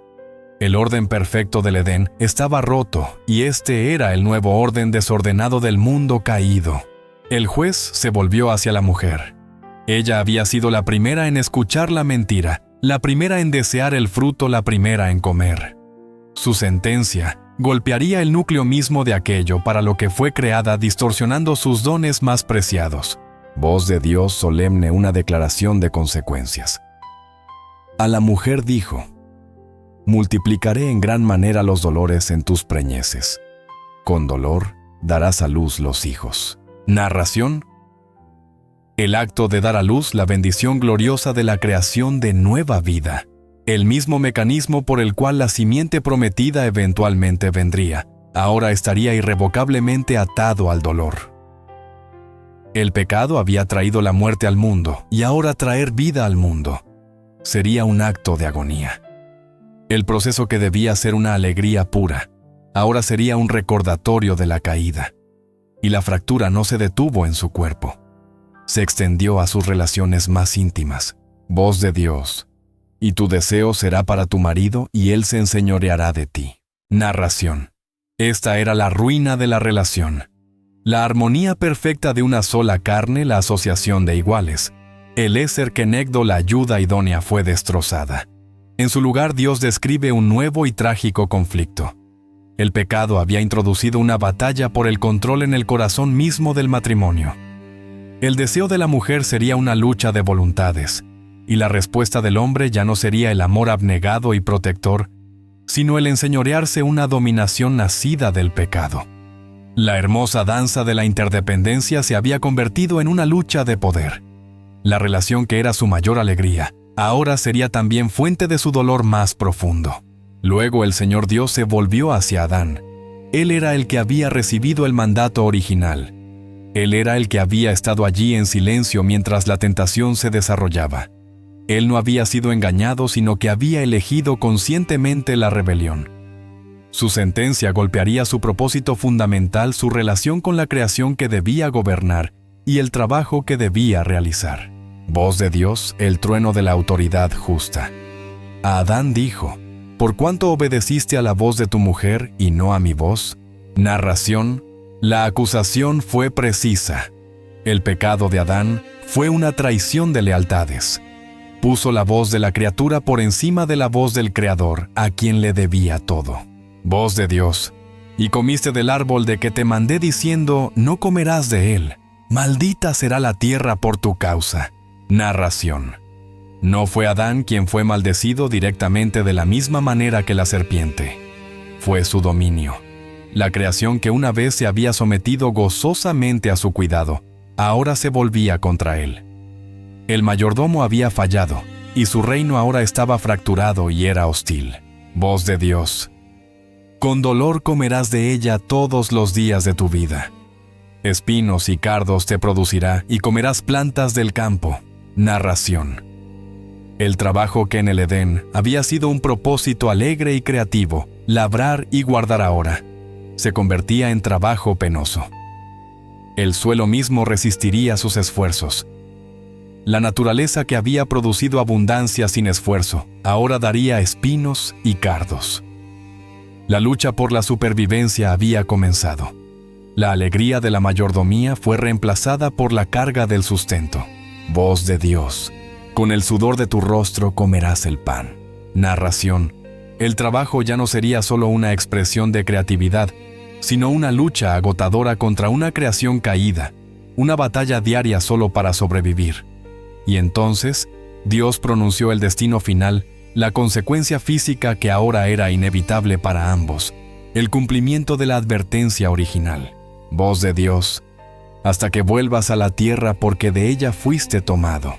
El orden perfecto del Edén estaba roto y este era el nuevo orden desordenado del mundo caído. El juez se volvió hacia la mujer. Ella había sido la primera en escuchar la mentira, la primera en desear el fruto, la primera en comer. Su sentencia golpearía el núcleo mismo de aquello para lo que fue creada, distorsionando sus dones más preciados. Voz de Dios solemne, una declaración de consecuencias. A la mujer dijo: multiplicaré en gran manera los dolores en tus preñeces. Con dolor darás a luz los hijos. Narración: el acto de dar a luz, la bendición gloriosa de la creación de nueva vida. El mismo mecanismo por el cual la simiente prometida eventualmente vendría, ahora estaría irrevocablemente atado al dolor. El pecado había traído la muerte al mundo, y ahora traer vida al mundo sería un acto de agonía. El proceso que debía ser una alegría pura, ahora sería un recordatorio de la caída. Y la fractura no se detuvo en su cuerpo. Se extendió a sus relaciones más íntimas. Voz de Dios: y tu deseo será para tu marido, y él se enseñoreará de ti. Narración: esta era la ruina de la relación. La armonía perfecta de una sola carne, la asociación de iguales. El Ezer Kenegdo, la ayuda idónea, fue destrozada. En su lugar, Dios describe un nuevo y trágico conflicto. El pecado había introducido una batalla por el control en el corazón mismo del matrimonio. El deseo de la mujer sería una lucha de voluntades, y la respuesta del hombre ya no sería el amor abnegado y protector, sino el enseñorearse, una dominación nacida del pecado. La hermosa danza de la interdependencia se había convertido en una lucha de poder. La relación que era su mayor alegría, ahora sería también fuente de su dolor más profundo. Luego el Señor Dios se volvió hacia Adán. Él era el que había recibido el mandato original. Él era el que había estado allí en silencio mientras la tentación se desarrollaba. Él no había sido engañado, sino que había elegido conscientemente la rebelión. Su sentencia golpearía su propósito fundamental, su relación con la creación que debía gobernar y el trabajo que debía realizar. Voz de Dios, el trueno de la autoridad justa. A Adán dijo: ¿por cuánto obedeciste a la voz de tu mujer y no a mi voz? Narración: la acusación fue precisa. El pecado de Adán fue una traición de lealtades. Puso la voz de la criatura por encima de la voz del Creador, a quien le debía todo. Voz de Dios: y comiste del árbol de que te mandé diciendo, no comerás de él. Maldita será la tierra por tu causa. Narración: no fue Adán quien fue maldecido directamente de la misma manera que la serpiente. Fue su dominio. La creación que una vez se había sometido gozosamente a su cuidado, ahora se volvía contra él. El mayordomo había fallado, y su reino ahora estaba fracturado y era hostil. Voz de Dios: con dolor comerás de ella todos los días de tu vida. Espinos y cardos te producirá, y comerás plantas del campo. Narración: el trabajo que en el Edén había sido un propósito alegre y creativo, labrar y guardar ahora, se convertía en trabajo penoso. El suelo mismo resistiría sus esfuerzos. La naturaleza que había producido abundancia sin esfuerzo, ahora daría espinos y cardos. La lucha por la supervivencia había comenzado. La alegría de la mayordomía fue reemplazada por la carga del sustento. Voz de Dios: con el sudor de tu rostro comerás el pan. Narración: el trabajo ya no sería solo una expresión de creatividad, sino una lucha agotadora contra una creación caída, una batalla diaria solo para sobrevivir. Y entonces, Dios pronunció el destino final, la consecuencia física que ahora era inevitable para ambos, el cumplimiento de la advertencia original. Voz de Dios: hasta que vuelvas a la tierra, porque de ella fuiste tomado.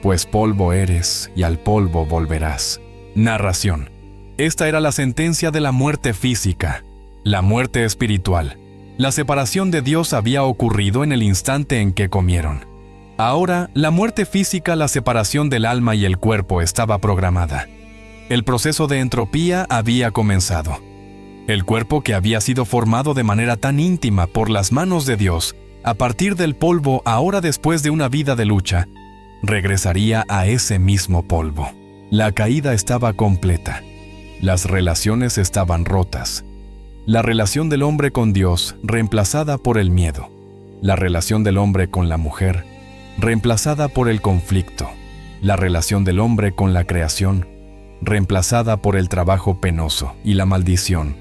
Pues polvo eres, y al polvo volverás. Narración: esta era la sentencia de la muerte física, la muerte espiritual. La separación de Dios había ocurrido en el instante en que comieron. Ahora, la muerte física, la separación del alma y el cuerpo, estaba programada. El proceso de entropía había comenzado. El cuerpo, que había sido formado de manera tan íntima por las manos de Dios, a partir del polvo, ahora después de una vida de lucha, regresaría a ese mismo polvo. La caída estaba completa. Las relaciones estaban rotas. La relación del hombre con Dios, reemplazada por el miedo. La relación del hombre con la mujer, reemplazada por el conflicto. La relación del hombre con la creación, reemplazada por el trabajo penoso y la maldición,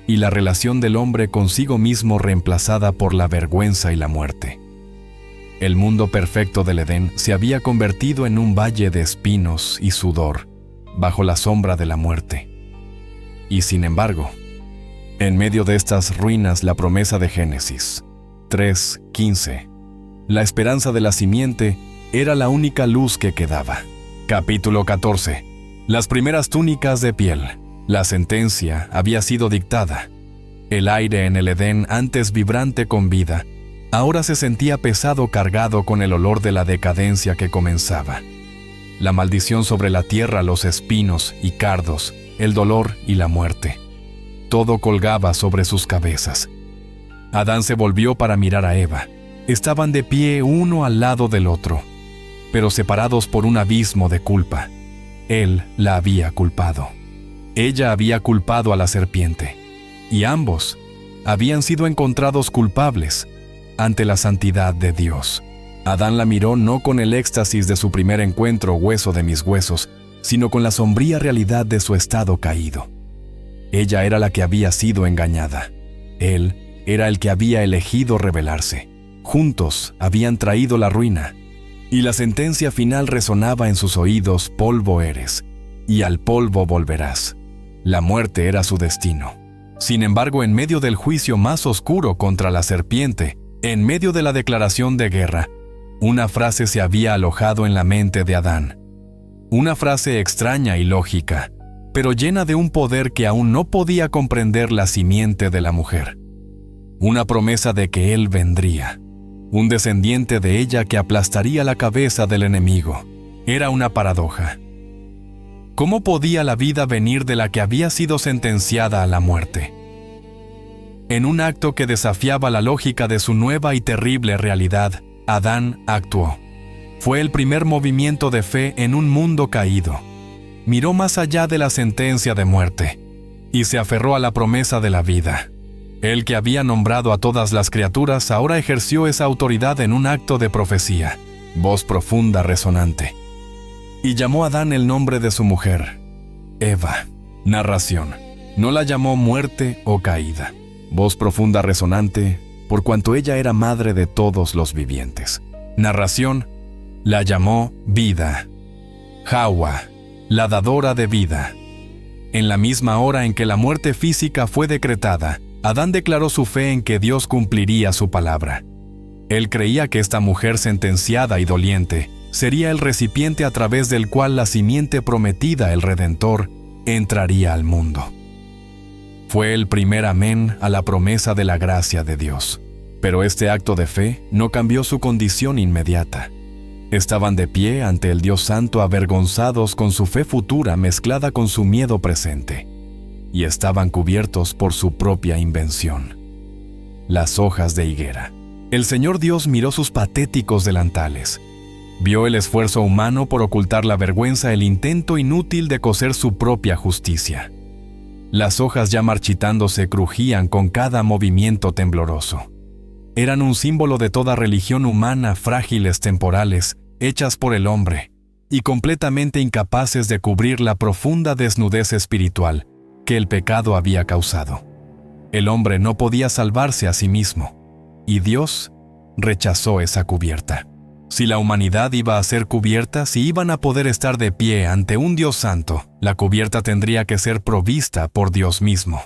y la relación del hombre consigo mismo reemplazada por la vergüenza y la muerte. El mundo perfecto del Edén se había convertido en un valle de espinos y sudor, bajo la sombra de la muerte. Y sin embargo, en medio de estas ruinas, la promesa de Génesis 3:15, la esperanza de la simiente, era la única luz que quedaba. Capítulo 14. Las primeras túnicas de piel. La sentencia había sido dictada. El aire en el Edén, antes vibrante con vida, ahora se sentía pesado, cargado con el olor de la decadencia que comenzaba. La maldición sobre la tierra, los espinos y cardos, el dolor y la muerte. Todo colgaba sobre sus cabezas. Adán se volvió para mirar a Eva. Estaban de pie uno al lado del otro, pero separados por un abismo de culpa. Él la había culpado. Ella había culpado a la serpiente. Y ambos habían sido encontrados culpables ante la santidad de Dios. Adán la miró no con el éxtasis de su primer encuentro, hueso de mis huesos, sino con la sombría realidad de su estado caído. Ella era la que había sido engañada. Él era el que había elegido rebelarse. Juntos habían traído la ruina, y la sentencia final resonaba en sus oídos: polvo eres, y al polvo volverás. La muerte era su destino. Sin embargo, en medio del juicio más oscuro contra la serpiente, en medio de la declaración de guerra, una frase se había alojado en la mente de Adán. Una frase extraña y lógica, pero llena de un poder que aún no podía comprender la simiente de la mujer. Una promesa de que él vendría, un descendiente de ella que aplastaría la cabeza del enemigo. Era una paradoja. ¿Cómo podía la vida venir de la que había sido sentenciada a la muerte? En un acto que desafiaba la lógica de su nueva y terrible realidad, Adán actuó. Fue el primer movimiento de fe en un mundo caído. Miró más allá de la sentencia de muerte y se aferró a la promesa de la vida. El que había nombrado a todas las criaturas ahora ejerció esa autoridad en un acto de profecía, voz profunda resonante. Y llamó a Adán el nombre de su mujer, Eva. Narración. No la llamó muerte o caída, voz profunda resonante, por cuanto ella era madre de todos los vivientes. Narración. La llamó vida. Hawa, la dadora de vida. En la misma hora en que la muerte física fue decretada, Adán declaró su fe en que Dios cumpliría su palabra. Él creía que esta mujer sentenciada y doliente sería el recipiente a través del cual la simiente prometida, el Redentor, entraría al mundo. Fue el primer amén a la promesa de la gracia de Dios. Pero este acto de fe no cambió su condición inmediata. Estaban de pie ante el Dios Santo, avergonzados con su fe futura mezclada con su miedo presente. Y estaban cubiertos por su propia invención, las hojas de higuera. El Señor Dios miró sus patéticos delantales. Vio el esfuerzo humano por ocultar la vergüenza, el intento inútil de coser su propia justicia. Las hojas ya marchitándose crujían con cada movimiento tembloroso. Eran un símbolo de toda religión humana, frágiles, temporales, hechas por el hombre, y completamente incapaces de cubrir la profunda desnudez espiritual que el pecado había causado. El hombre no podía salvarse a sí mismo, y Dios rechazó esa cubierta. Si la humanidad iba a ser cubierta, si iban a poder estar de pie ante un Dios santo, la cubierta tendría que ser provista por Dios mismo,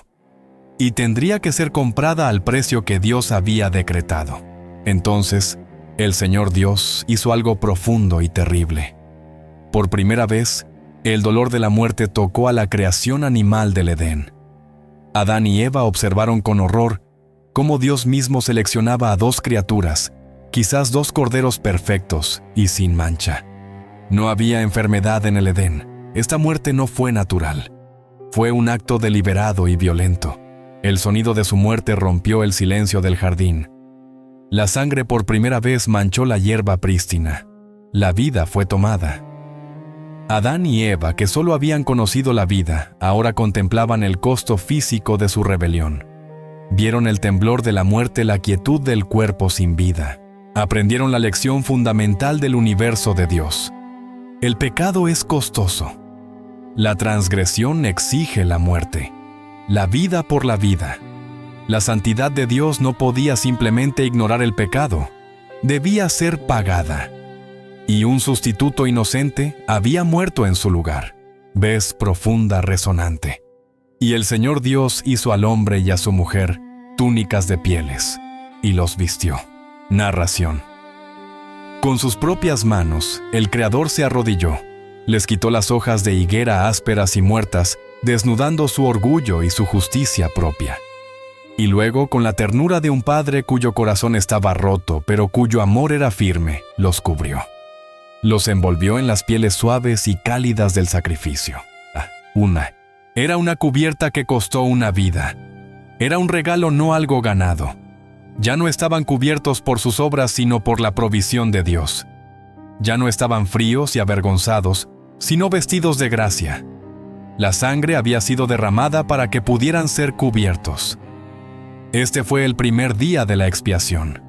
y tendría que ser comprada al precio que Dios había decretado. Entonces, el Señor Dios hizo algo profundo y terrible. Por primera vez, el dolor de la muerte tocó a la creación animal del Edén. Adán y Eva observaron con horror cómo Dios mismo seleccionaba a dos criaturas, quizás dos corderos perfectos y sin mancha. No había enfermedad en el Edén. Esta muerte no fue natural. Fue un acto deliberado y violento. El sonido de su muerte rompió el silencio del jardín. La sangre por primera vez manchó la hierba prístina. La vida fue tomada. Adán y Eva, que solo habían conocido la vida, ahora contemplaban el costo físico de su rebelión. Vieron el temblor de la muerte, la quietud del cuerpo sin vida. Aprendieron la lección fundamental del universo de Dios. El pecado es costoso. La transgresión exige la muerte, la vida por la vida. La santidad de Dios no podía simplemente ignorar el pecado, debía ser pagada. Y un sustituto inocente había muerto en su lugar. Ves profunda resonante. Y el Señor Dios hizo al hombre y a su mujer túnicas de pieles, y los vistió. Narración. Con sus propias manos, el Creador se arrodilló, les quitó las hojas de higuera ásperas y muertas, desnudando su orgullo y su justicia propia. Y luego, con la ternura de un padre cuyo corazón estaba roto, pero cuyo amor era firme, los cubrió. Los envolvió en las pieles suaves y cálidas del sacrificio. Era una cubierta que costó una vida. Era un regalo, no algo ganado. Ya no estaban cubiertos por sus obras, sino por la provisión de Dios. Ya no estaban fríos y avergonzados, sino vestidos de gracia. La sangre había sido derramada para que pudieran ser cubiertos. Este fue el primer día de la expiación.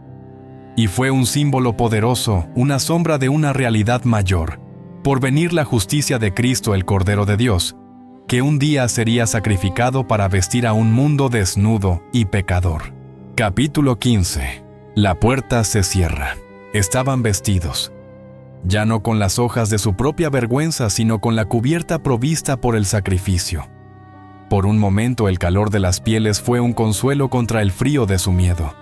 Y fue un símbolo poderoso, una sombra de una realidad mayor, por venir la justicia de Cristo el Cordero de Dios, que un día sería sacrificado para vestir a un mundo desnudo y pecador. Capítulo 15. La puerta se cierra. Estaban vestidos, ya no con las hojas de su propia vergüenza, sino con la cubierta provista por el sacrificio. Por un momento el calor de las pieles fue un consuelo contra el frío de su miedo.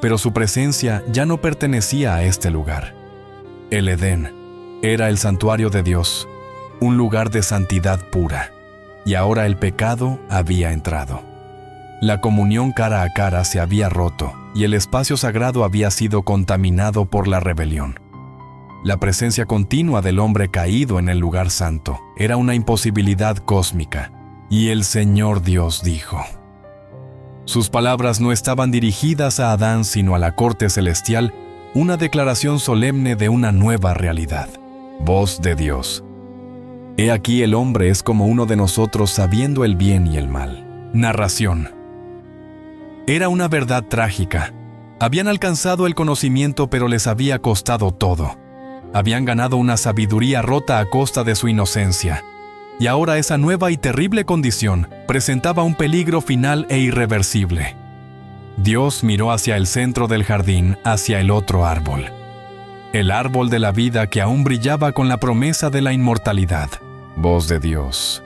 Pero su presencia ya no pertenecía a este lugar. El Edén era el santuario de Dios, un lugar de santidad pura, y ahora el pecado había entrado. La comunión cara a cara se había roto, y el espacio sagrado había sido contaminado por la rebelión. La presencia continua del hombre caído en el lugar santo era una imposibilidad cósmica, y el Señor Dios dijo. Sus palabras no estaban dirigidas a Adán sino a la corte celestial, una declaración solemne de una nueva realidad. Voz de Dios. He aquí el hombre es como uno de nosotros sabiendo el bien y el mal. Narración. Era una verdad trágica. Habían alcanzado el conocimiento, pero les había costado todo. Habían ganado una sabiduría rota a costa de su inocencia. Y ahora esa nueva y terrible condición presentaba un peligro final e irreversible. Dios miró hacia el centro del jardín, hacia el otro árbol. El árbol de la vida que aún brillaba con la promesa de la inmortalidad. Voz de Dios.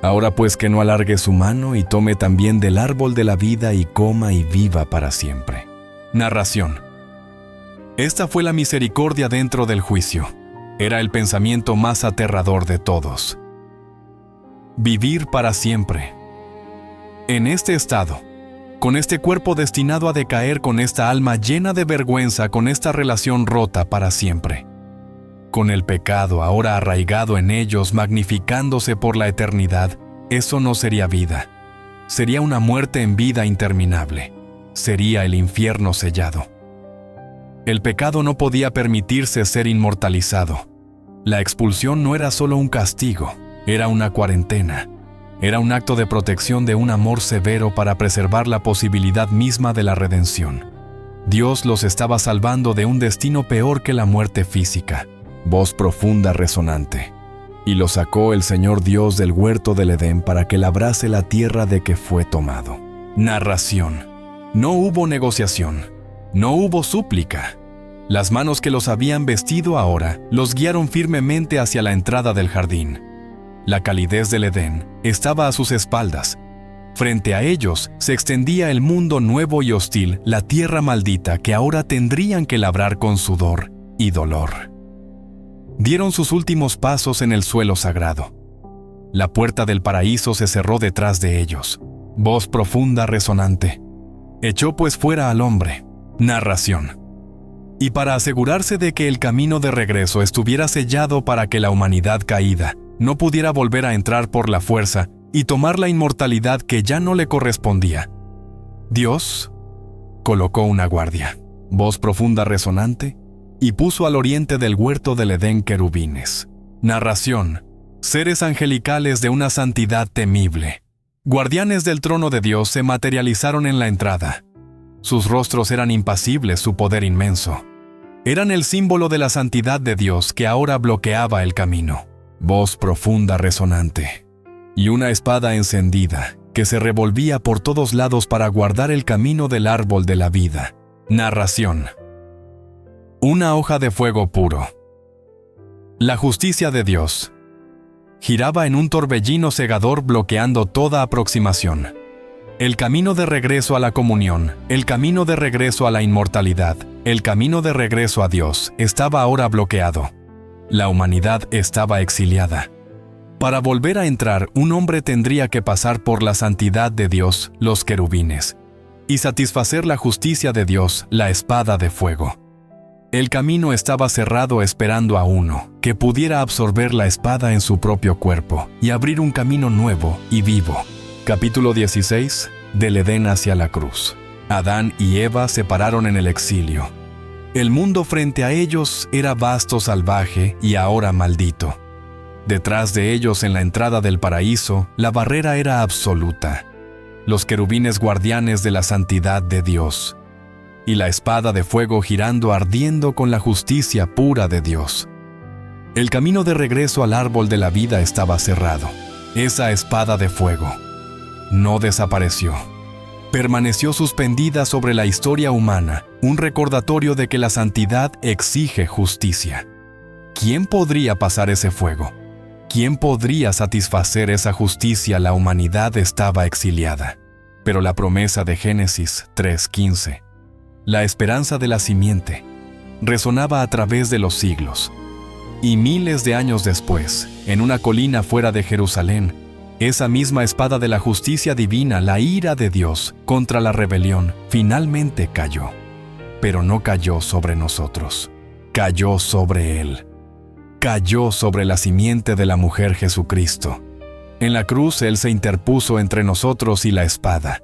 Ahora pues que no alargue su mano y tome también del árbol de la vida y coma y viva para siempre. Narración. Esta fue la misericordia dentro del juicio. Era el pensamiento más aterrador de todos. Vivir para siempre. En este estado, con este cuerpo destinado a decaer, con esta alma llena de vergüenza, con esta relación rota para siempre. Con el pecado ahora arraigado en ellos, magnificándose por la eternidad, eso no sería vida. Sería una muerte en vida interminable. Sería el infierno sellado. El pecado no podía permitirse ser inmortalizado. La expulsión no era solo un castigo. Era una cuarentena. Era un acto de protección de un amor severo para preservar la posibilidad misma de la redención. Dios los estaba salvando de un destino peor que la muerte física. Voz profunda resonante. Y lo sacó el Señor Dios del huerto del Edén para que labrase la tierra de que fue tomado. Narración. No hubo negociación. No hubo súplica. Las manos que los habían vestido ahora los guiaron firmemente hacia la entrada del jardín. La calidez del Edén estaba a sus espaldas. Frente a ellos se extendía el mundo nuevo y hostil, la tierra maldita que ahora tendrían que labrar con sudor y dolor. Dieron sus últimos pasos en el suelo sagrado. La puerta del paraíso se cerró detrás de ellos. Voz profunda resonante. Echó pues fuera al hombre. Narración. Y para asegurarse de que el camino de regreso estuviera sellado para que la humanidad caída no pudiera volver a entrar por la fuerza y tomar la inmortalidad que ya no le correspondía, Dios colocó una guardia, voz profunda resonante, y puso al oriente del huerto del Edén querubines. Narración. Seres angelicales de una santidad temible. Guardianes del trono de Dios se materializaron en la entrada. Sus rostros eran impasibles, su poder inmenso. Eran el símbolo de la santidad de Dios que ahora bloqueaba el camino. voz profunda resonante, y una espada encendida que se revolvía por todos lados para guardar el camino del árbol de la vida. Narración. Una hoja de fuego puro. La justicia de Dios giraba en un torbellino cegador bloqueando toda aproximación. El camino de regreso a la comunión, el camino de regreso a la inmortalidad, el camino de regreso a Dios estaba ahora bloqueado. La humanidad estaba exiliada. Para volver a entrar, un hombre tendría que pasar por la santidad de Dios, los querubines, y satisfacer la justicia de Dios, la espada de fuego. El camino estaba cerrado esperando a uno que pudiera absorber la espada en su propio cuerpo y abrir un camino nuevo y vivo. Capítulo 16. Del Edén hacia la cruz. Adán y Eva se pararon en el exilio. El mundo frente a ellos era vasto, salvaje y ahora maldito. Detrás de ellos, en la entrada del paraíso, la barrera era absoluta. Los querubines guardianes de la santidad de Dios. Y la espada de fuego girando ardiendo con la justicia pura de Dios. El camino de regreso al árbol de la vida estaba cerrado. Esa espada de fuego no desapareció. Permaneció suspendida sobre la historia humana, un recordatorio de que la santidad exige justicia. ¿Quién podría pasar ese fuego? ¿Quién podría satisfacer esa justicia? La humanidad estaba exiliada. Pero la promesa de Génesis 3:15, la esperanza de la simiente, resonaba a través de los siglos. Y miles de años después, en una colina fuera de Jerusalén, esa misma espada de la justicia divina, la ira de Dios contra la rebelión, finalmente cayó. Pero no cayó sobre nosotros, cayó sobre Él. Cayó sobre la simiente de la mujer Jesucristo. En la cruz Él se interpuso entre nosotros y la espada.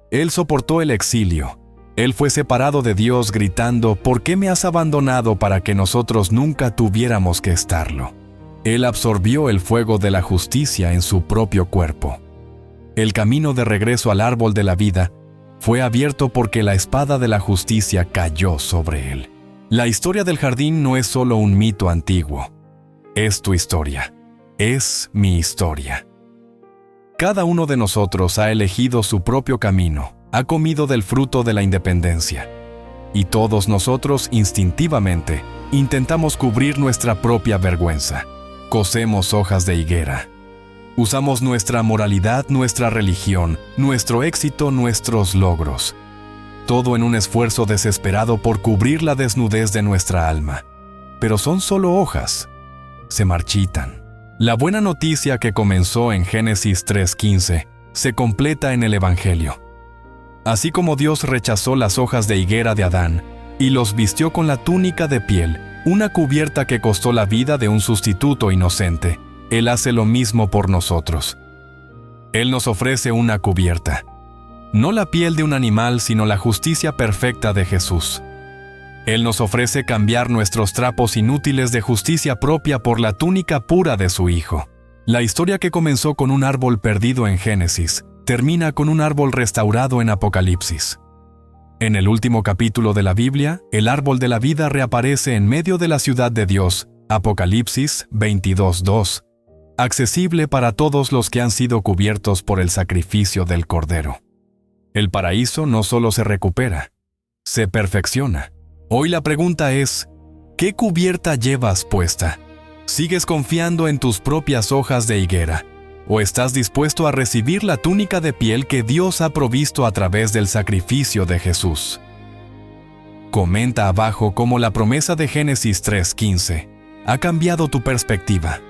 Él soportó el exilio. Él fue separado de Dios gritando, ¿por qué me has abandonado? Para que nosotros nunca tuviéramos que estarlo. Él absorbió el fuego de la justicia en su propio cuerpo. El camino de regreso al árbol de la vida fue abierto porque la espada de la justicia cayó sobre él. La historia del jardín no es solo un mito antiguo. Es tu historia. Es mi historia. Cada uno de nosotros ha elegido su propio camino, ha comido del fruto de la independencia. Y todos nosotros, instintivamente, intentamos cubrir nuestra propia vergüenza. Cosemos hojas de higuera. Usamos nuestra moralidad, nuestra religión, nuestro éxito, nuestros logros. Todo en un esfuerzo desesperado por cubrir la desnudez de nuestra alma. Pero son solo hojas. Se marchitan. La buena noticia que comenzó en Génesis 3:15 se completa en el Evangelio. Así como Dios rechazó las hojas de higuera de Adán y los vistió con la túnica de piel, una cubierta que costó la vida de un sustituto inocente, Él hace lo mismo por nosotros. Él nos ofrece una cubierta. No la piel de un animal, sino la justicia perfecta de Jesús. Él nos ofrece cambiar nuestros trapos inútiles de justicia propia por la túnica pura de su Hijo. La historia que comenzó con un árbol perdido en Génesis, termina con un árbol restaurado en Apocalipsis. En el último capítulo de la Biblia, el árbol de la vida reaparece en medio de la ciudad de Dios, Apocalipsis 22:2, accesible para todos los que han sido cubiertos por el sacrificio del Cordero. El paraíso no solo se recupera, se perfecciona. Hoy la pregunta es, ¿qué cubierta llevas puesta? ¿Sigues confiando en tus propias hojas de higuera? ¿O estás dispuesto a recibir la túnica de piel que Dios ha provisto a través del sacrificio de Jesús? Comenta abajo cómo la promesa de Génesis 3:15 ha cambiado tu perspectiva.